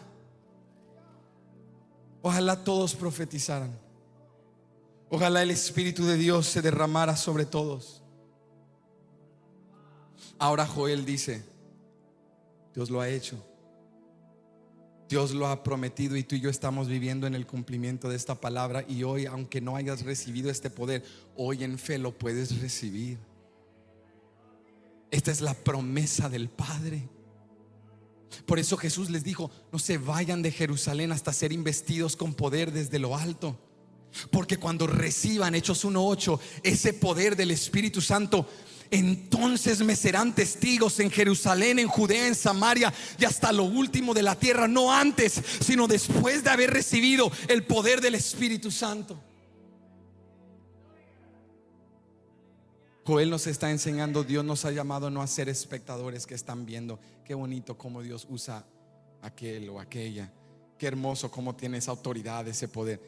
todos profetizaran. Ojalá el Espíritu de Dios se derramara sobre todos. Ahora Joel dice: Dios lo ha hecho, Dios lo ha prometido, y tú y yo estamos viviendo en el cumplimiento de esta palabra. Y hoy, aunque no hayas recibido este poder, hoy en fe lo puedes recibir. Esta es la promesa del Padre. Por eso Jesús les dijo: no se vayan de Jerusalén hasta ser investidos con poder desde lo alto. Porque cuando reciban, Hechos 1:8, ese poder del Espíritu Santo, entonces me serán testigos en Jerusalén, en Judea, en Samaria y hasta lo último de la tierra. No antes, sino después de haber recibido el poder del Espíritu Santo. Joel nos está enseñando: Dios nos ha llamado no a ser espectadores que están viendo. Qué bonito cómo Dios usa aquel o aquella. Qué hermoso cómo tiene esa autoridad, ese poder.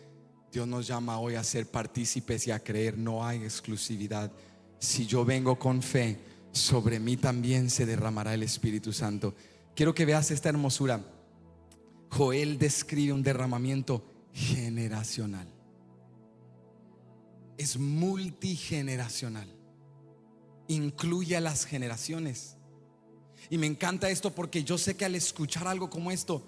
Dios nos llama hoy a ser partícipes y a creer. No hay exclusividad. Si yo vengo con fe, sobre mí también se derramará el Espíritu Santo. Quiero que veas esta hermosura. Joel describe un derramamiento generacional. Es multigeneracional. Incluye a las generaciones. Y me encanta esto porque yo sé que al escuchar algo como esto,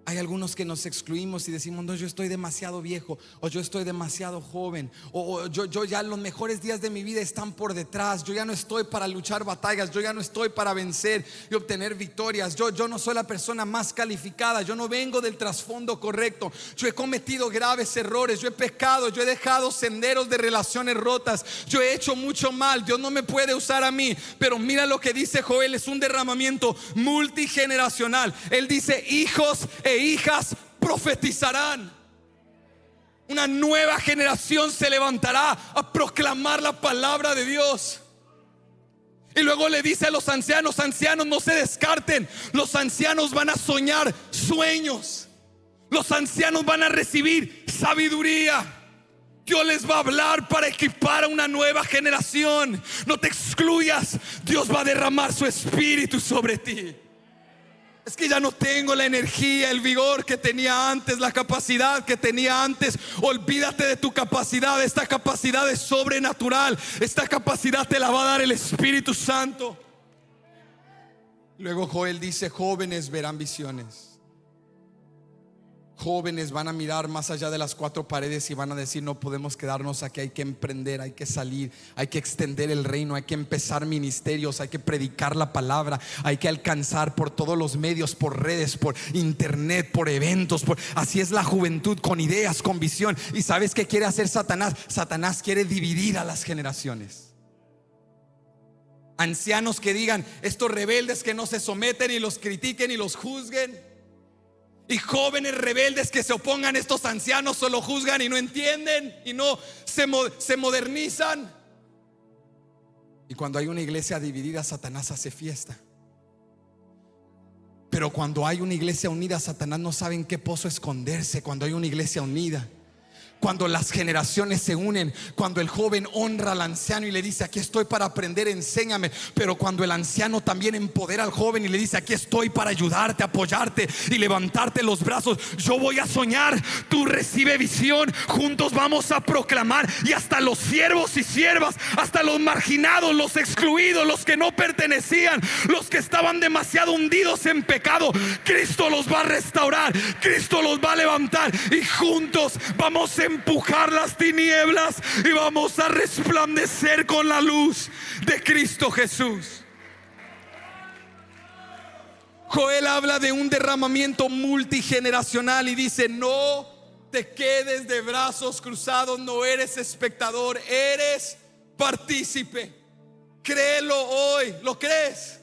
hay algunos que nos excluimos y decimos: no, yo estoy demasiado viejo, o yo estoy demasiado joven, o yo ya los mejores días de mi vida están por detrás. Yo ya no estoy para luchar batallas, yo ya no estoy para vencer y obtener victorias. Yo no soy la persona más calificada, yo no vengo del trasfondo correcto. Yo he cometido graves errores, yo he pecado, yo he dejado senderos de relaciones rotas, yo he hecho mucho mal. Dios no me puede usar a mí. Pero mira lo que dice Joel: es un derramamiento multigeneracional. Él dice: hijos e hijas profetizarán. Una nueva generación se levantará a proclamar la palabra de Dios. Y luego le dice a los ancianos: ancianos, no se descarten. Los ancianos van a soñar sueños. Los ancianos van a recibir sabiduría. Dios les va a hablar para equipar a una nueva generación. No te excluyas. Dios va a derramar su espíritu sobre ti. Es que ya no tengo la energía, el vigor que tenía antes, la capacidad que tenía antes. Olvídate de tu capacidad. Esta capacidad es sobrenatural. Esta capacidad te la va a dar el Espíritu Santo. Luego Joel dice: jóvenes verán visiones. Jóvenes van a mirar más allá de las cuatro paredes y van a decir: no podemos quedarnos aquí, hay que emprender, hay que salir, hay que extender el reino, hay que empezar ministerios, hay que predicar la palabra, hay que alcanzar por todos los medios, por redes, por internet, por eventos, así es la juventud, con ideas, con visión. ¿Y sabes qué quiere hacer Satanás? Satanás quiere dividir a las generaciones. Ancianos que digan: estos rebeldes que no se someten, y los critiquen y los juzguen. Y jóvenes rebeldes que se opongan a estos ancianos, solo juzgan y no entienden y no se modernizan. Y cuando hay una iglesia dividida, Satanás hace fiesta. Pero cuando hay una iglesia unida, Satanás no sabe en qué pozo esconderse. Cuando hay una iglesia unida, cuando las generaciones se unen, cuando el joven honra al anciano y le dice: aquí estoy para aprender, enséñame. Pero cuando el anciano también empodera al joven y le dice: aquí estoy para ayudarte, apoyarte y levantarte los brazos. Yo voy a soñar, tú recibe visión, juntos vamos a proclamar. Y hasta los siervos y siervas, hasta los marginados, los excluidos, los que no pertenecían, los que estaban demasiado hundidos en pecado, Cristo los va a restaurar, Cristo los va a levantar. Y juntos vamos a empujar las tinieblas y vamos a resplandecer con la luz de Cristo Jesús. Joel habla de un derramamiento multigeneracional y dice: no te quedes de brazos cruzados, no eres espectador, eres partícipe. Créelo hoy. ¿Lo crees?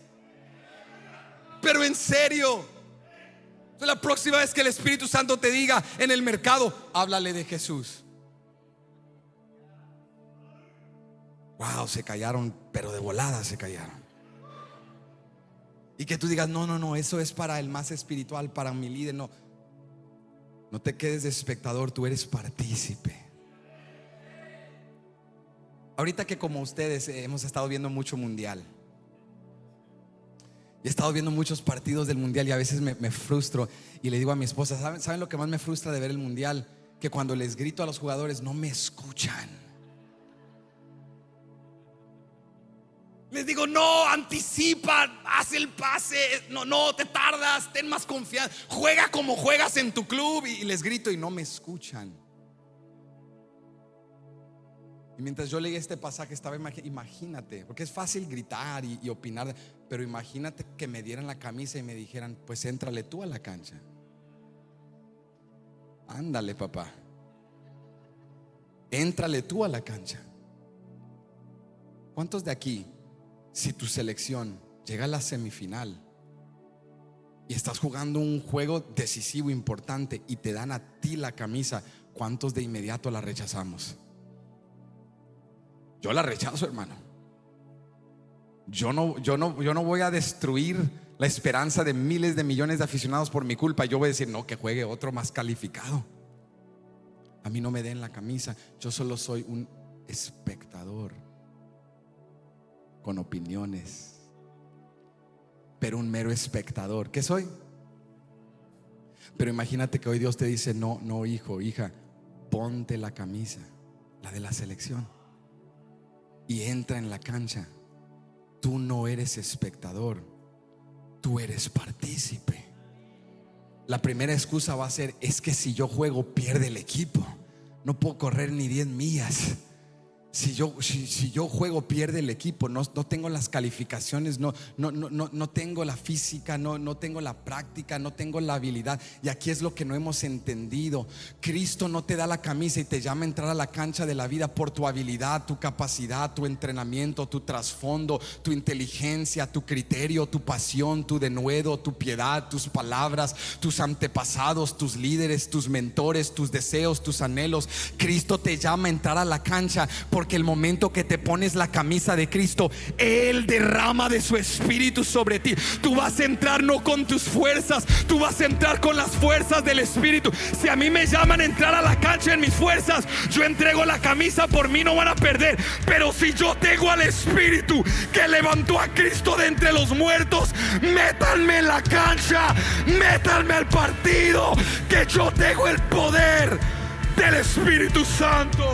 pero en serio. Entonces, la próxima vez que el Espíritu Santo te diga en el mercado, háblale de Jesús. Wow, se callaron, pero de volada se callaron. Y que tú digas, no, eso es para el más espiritual, para mi líder. No te quedes de espectador, tú eres partícipe. Ahorita que como ustedes hemos estado viendo mucho mundial, y he estado viendo muchos partidos del mundial, y a veces me frustro y le digo a mi esposa, ¿saben lo que más me frustra de ver el mundial? Que cuando les grito a los jugadores no me escuchan. Les digo, no, anticipa, haz el pase, no te tardas, ten más confianza, juega como juegas en tu club. Y les grito y no me escuchan. Y mientras yo leí este pasaje estaba, imagínate, porque es fácil gritar y opinar, pero imagínate que me dieran la camisa y me dijeran, pues éntrale tú a la cancha. Ándale, papá, éntrale tú a la cancha. ¿Cuántos de aquí, si tu selección llega a la semifinal y estás jugando un juego decisivo, importante, y te dan a ti la camisa, cuántos de inmediato la rechazamos? Yo la rechazo, hermano. Yo no voy a destruir la esperanza de miles de millones de aficionados por mi culpa. Yo voy a decir, no, que juegue otro más calificado. A mí no me den la camisa. Yo solo soy un espectador con opiniones, pero un mero espectador. ¿Qué soy? Pero imagínate que hoy Dios te dice, no, hijo, hija, ponte la camisa, la de la selección, y entra en la cancha. Tú no eres espectador, tú eres partícipe. La primera excusa va a ser, es que si yo juego pierde el equipo, no puedo correr ni 10 millas. Si yo juego pierde el equipo, no tengo las calificaciones, no tengo la física, no tengo la práctica, no tengo la habilidad. Y aquí es lo que no hemos entendido. Cristo no te da la camisa y te llama a entrar a la cancha de la vida por tu habilidad, tu capacidad, tu entrenamiento, tu trasfondo, tu inteligencia, tu criterio, tu pasión, tu denuedo, tu piedad, tus palabras, tus antepasados, tus líderes, tus mentores, tus deseos, tus anhelos. Cristo te llama a entrar a la cancha porque el momento que te pones la camisa de Cristo, Él derrama de su espíritu sobre ti. Tú vas a entrar no con tus fuerzas, tú vas a entrar con las fuerzas del espíritu. Si a mí me llaman a entrar a la cancha en mis fuerzas, yo entrego la camisa, por mí no van a perder. Pero si yo tengo al espíritu que levantó a Cristo de entre los muertos, métanme en la cancha, métanme al partido, que yo tengo el poder del Espíritu Santo.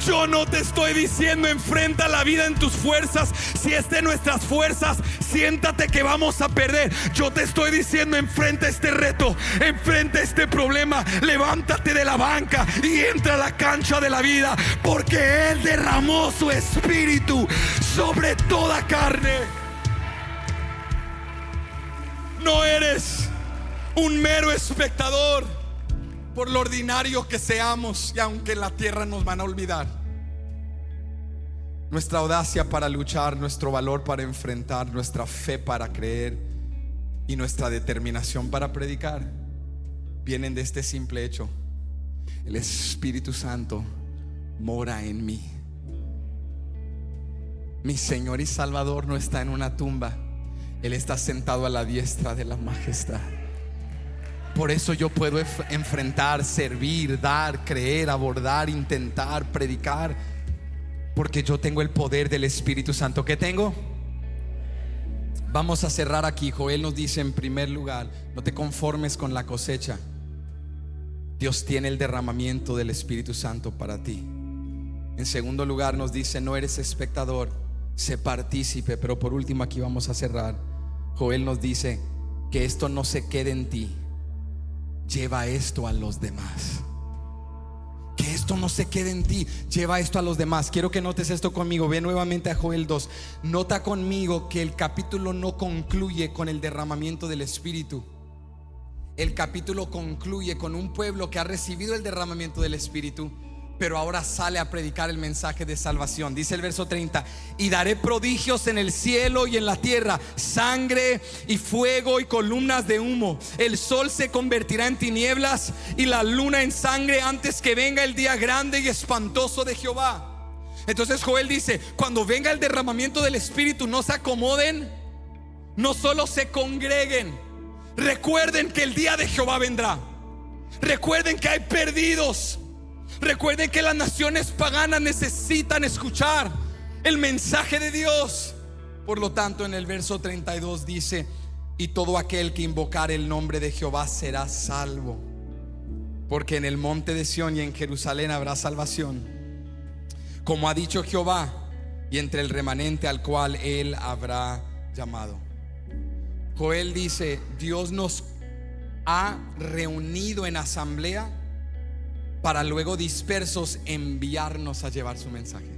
Yo no te estoy diciendo enfrenta la vida en tus fuerzas. Si es de nuestras fuerzas, siéntate que vamos a perder. Yo te estoy diciendo enfrenta este reto, enfrenta este problema, levántate de la banca y entra a la cancha de la vida, porque Él derramó su espíritu sobre toda carne. No eres un mero espectador, por lo ordinario que seamos, y aunque en la tierra nos van a olvidar. Nuestra audacia para luchar, nuestro valor para enfrentar, nuestra fe para creer y nuestra determinación para predicar vienen de este simple hecho: el Espíritu Santo mora en mí. Mi Señor y Salvador no está en una tumba, Él está sentado a la diestra de la majestad. Por eso yo puedo enfrentar, servir, dar, creer, abordar, intentar, predicar, porque yo tengo el poder del Espíritu Santo. ¿Qué tengo? Vamos a cerrar aquí. Joel nos dice en primer lugar, no te conformes con la cosecha. Dios tiene el derramamiento del Espíritu Santo para ti. En segundo lugar nos dice, no eres espectador, sé partícipe. Pero por último, aquí vamos a cerrar. Joel nos dice que esto no se quede en ti, lleva esto a los demás. Que esto no se quede en ti, lleva esto a los demás. Quiero que notes esto conmigo. Ve nuevamente a Joel 2. Nota conmigo que el capítulo no concluye con el derramamiento del Espíritu. El capítulo concluye con un pueblo que ha recibido el derramamiento del Espíritu, pero ahora sale a predicar el mensaje de salvación. Dice el verso 30: y daré prodigios en el cielo y en la tierra, sangre y fuego y columnas de humo. El sol se convertirá en tinieblas y la luna en sangre antes que venga el día grande y espantoso de Jehová. Entonces Joel dice: cuando venga el derramamiento del Espíritu, no se acomoden, no solo se congreguen. Recuerden que el día de Jehová vendrá. Recuerden que hay perdidos. Recuerden que las naciones paganas necesitan escuchar el mensaje de Dios. Por lo tanto, en el verso 32 dice: y todo aquel que invocare el nombre de Jehová será salvo, porque en el monte de Sión y en Jerusalén habrá salvación, como ha dicho Jehová, y entre el remanente al cual él habrá llamado. Joel dice: Dios nos ha reunido en asamblea para luego dispersos enviarnos a llevar su mensaje.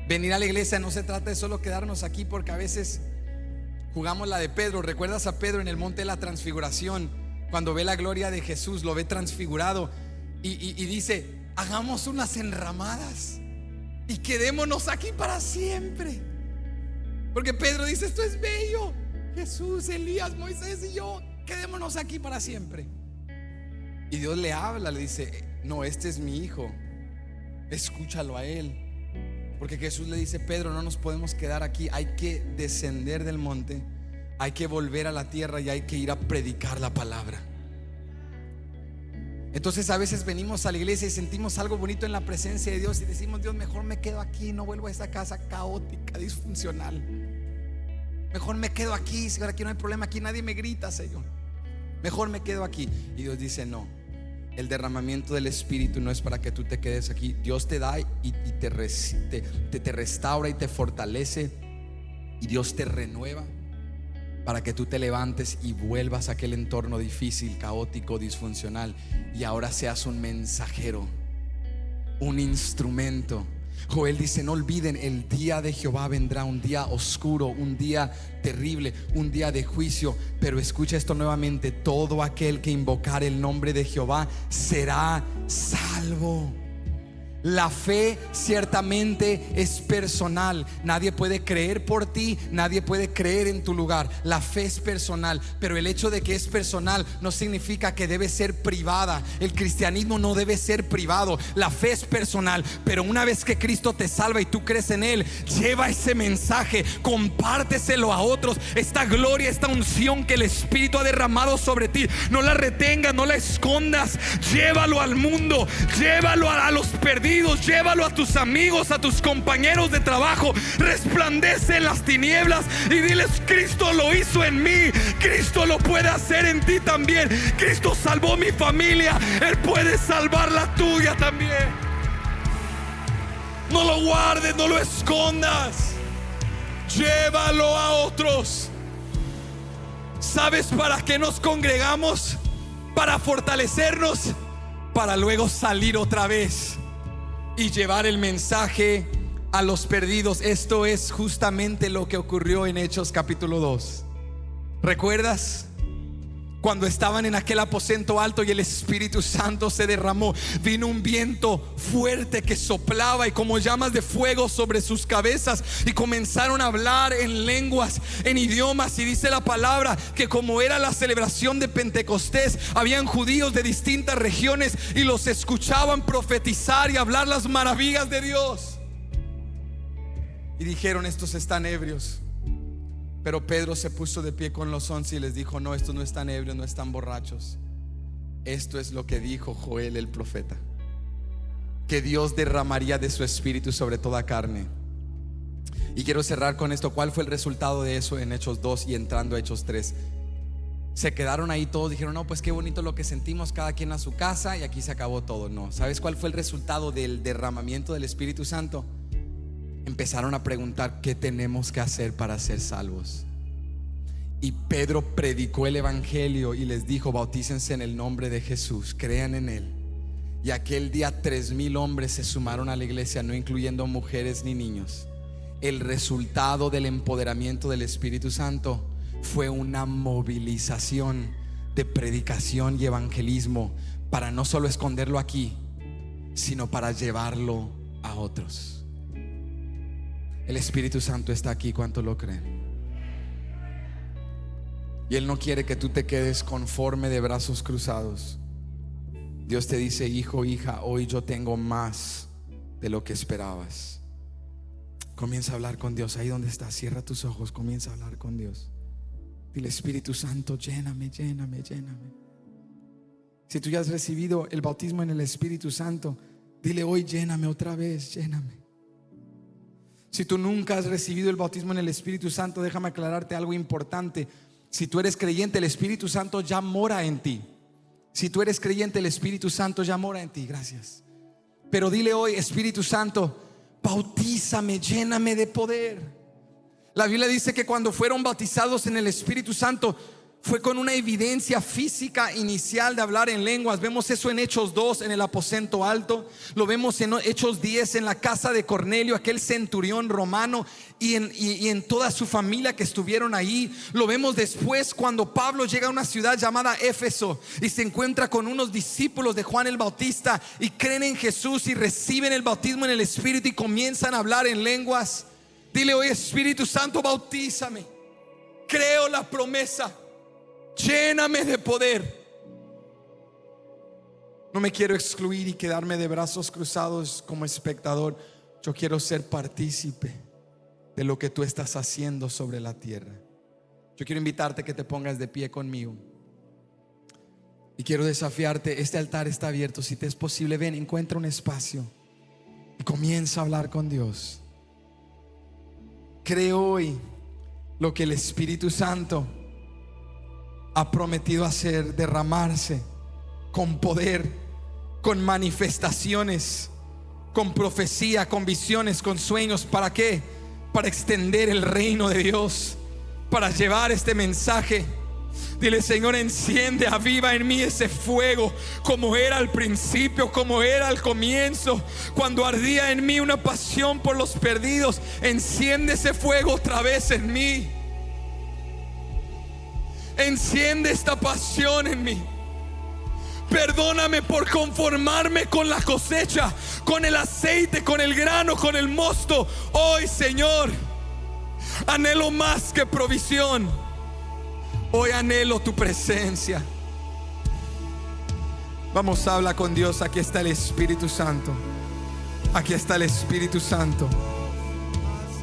Venir a la iglesia no se trata de solo quedarnos aquí, porque a veces jugamos la de Pedro. ¿Recuerdas a Pedro en el monte de la transfiguración? Cuando ve la gloria de Jesús, lo ve transfigurado y dice: hagamos unas enramadas y quedémonos aquí para siempre. Porque Pedro dice: esto es bello. Jesús, Elías, Moisés y yo, quedémonos aquí para siempre. Y Dios le habla, le dice: no, este es mi hijo, escúchalo a él. Porque Jesús le dice: Pedro, no nos podemos quedar aquí, hay que descender del monte, hay que volver a la tierra y hay que ir a predicar la palabra. Entonces a veces venimos a la iglesia y sentimos algo bonito en la presencia de Dios y decimos: Dios, mejor me quedo aquí, no vuelvo a esa casa caótica, disfuncional. Mejor me quedo aquí, Señor, aquí no hay problema, aquí nadie me grita, Señor. Mejor me quedo aquí. Y Dios dice: no, el derramamiento del Espíritu no es para que tú te quedes aquí. Dios te da y te restaura y te fortalece, y Dios te renueva para que tú te levantes y vuelvas a aquel entorno difícil, caótico, disfuncional, y ahora seas un mensajero, un instrumento. Joel dice: no olviden, el día de Jehová vendrá, un día oscuro, un día terrible, un día de juicio. Pero escucha esto nuevamente: todo aquel que invocar el nombre de Jehová será salvo. La fe ciertamente es personal. Nadie puede creer por ti, nadie puede creer en tu lugar. La fe es personal, pero el hecho de que es personal no significa que debe ser privada. El cristianismo no debe ser privado. La fe es personal, pero una vez que Cristo te salva y tú crees en Él, lleva ese mensaje, compárteselo a otros. Esta gloria, esta unción que el Espíritu ha derramado sobre ti, no la retengas, no la escondas. Llévalo al mundo, llévalo a los perdidos, llévalo a tus amigos, a tus compañeros de trabajo. Resplandece en las tinieblas y diles: Cristo lo hizo en mí, Cristo lo puede hacer en ti también. Cristo salvó mi familia, Él puede salvar la tuya también. No lo guardes, no lo escondas, llévalo a otros. ¿Sabes para qué nos congregamos? Para fortalecernos, para luego salir otra vez y llevar el mensaje a los perdidos. Esto es justamente lo que ocurrió en Hechos capítulo 2. ¿Recuerdas? Cuando estaban en aquel aposento alto y el Espíritu Santo se derramó, vino un viento fuerte que soplaba y como llamas de fuego sobre sus cabezas, y comenzaron a hablar en lenguas, en idiomas. Y dice la palabra que como era la celebración de Pentecostés, habían judíos de distintas regiones y los escuchaban profetizar y hablar las maravillas de Dios. Y dijeron: estos están ebrios. Pero Pedro se puso de pie con los 11 y les dijo: no, estos no están ebrios, no están borrachos. Esto es lo que dijo Joel el profeta, que Dios derramaría de su espíritu sobre toda carne. Y quiero cerrar con esto. ¿Cuál fue el resultado de eso en Hechos 2 y entrando a Hechos 3? Se quedaron ahí todos, dijeron: no, pues qué bonito lo que sentimos, cada quien a su casa, y aquí se acabó todo. No, ¿sabes cuál fue el resultado del derramamiento del Espíritu Santo? Empezaron a preguntar: ¿qué tenemos que hacer para ser salvos? Y Pedro predicó el evangelio y les dijo: bautícense en el nombre de Jesús, crean en Él. Y aquel día 3,000 hombres se sumaron a la iglesia, no incluyendo mujeres ni niños. El resultado del empoderamiento del Espíritu Santo fue una movilización de predicación y evangelismo, para no solo esconderlo aquí, sino para llevarlo a otros. El Espíritu Santo está aquí, ¿cuántos lo creen? Y Él no quiere que tú te quedes conforme de brazos cruzados. Dios te dice: hijo, hija, hoy yo tengo más de lo que esperabas. Comienza a hablar con Dios. Ahí donde estás, cierra tus ojos, comienza a hablar con Dios. Dile: Espíritu Santo, lléname, lléname, lléname. Si tú ya has recibido el bautismo en el Espíritu Santo, dile hoy: lléname otra vez, lléname. Si tú nunca has recibido el bautismo en el Espíritu Santo, déjame aclararte algo importante. Si tú eres creyente, el Espíritu Santo ya mora en ti. Si tú eres creyente, el Espíritu Santo ya mora en ti. Gracias. Pero dile hoy: Espíritu Santo, bautízame, lléname de poder. La Biblia dice que cuando fueron bautizados en el Espíritu Santo, fue con una evidencia física inicial de hablar en lenguas. Vemos eso en Hechos 2 en el aposento alto. Lo vemos en Hechos 10 en la casa de Cornelio, aquel centurión romano, y en toda su familia que estuvieron ahí. Lo vemos después cuando Pablo llega a una ciudad llamada Éfeso y se encuentra con unos discípulos de Juan el Bautista, y creen en Jesús y reciben el bautismo en el Espíritu y comienzan a hablar en lenguas. Dile hoy: Espíritu Santo, bautízame. Creo la promesa. Lléname de poder. No me quiero excluir y quedarme de brazos cruzados como espectador. Yo quiero ser partícipe de lo que tú estás haciendo sobre la tierra. Yo quiero invitarte que te pongas de pie conmigo. Y quiero desafiarte. Este altar está abierto. Si te es posible, ven, encuentra un espacio y comienza a hablar con Dios. Creo hoy lo que el Espíritu Santo ha prometido hacer: derramarse con poder, con manifestaciones, con profecía, con visiones, con sueños. ¿Para qué? Para extender el reino de Dios, para llevar este mensaje. Dile: Señor, enciende, aviva en mí ese fuego, como era al principio, como era al comienzo, cuando ardía en mí una pasión por los perdidos. Enciende ese fuego otra vez en mí. Enciende esta pasión en mí. Perdóname por conformarme con la cosecha, con el aceite, con el grano, con el mosto. Hoy, Señor, anhelo más que provisión. Hoy anhelo tu presencia. Vamos, habla con Dios. Aquí está el Espíritu Santo. Aquí está el Espíritu Santo.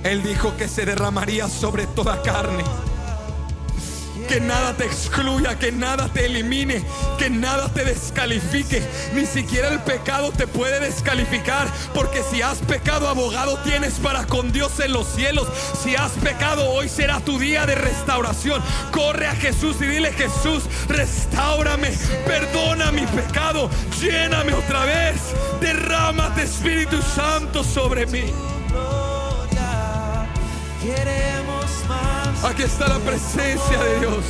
Él dijo que se derramaría sobre toda carne. Que nada te excluya, que nada te elimine, que nada te descalifique. Ni siquiera el pecado te puede descalificar, porque si has pecado, abogado tienes para con Dios en los cielos. Si has pecado, hoy será tu día de restauración. Corre a Jesús y dile: Jesús, restáurame, perdona mi pecado, lléname otra vez. Derrámate, Espíritu Santo, sobre mí. Aquí está la presencia de Dios.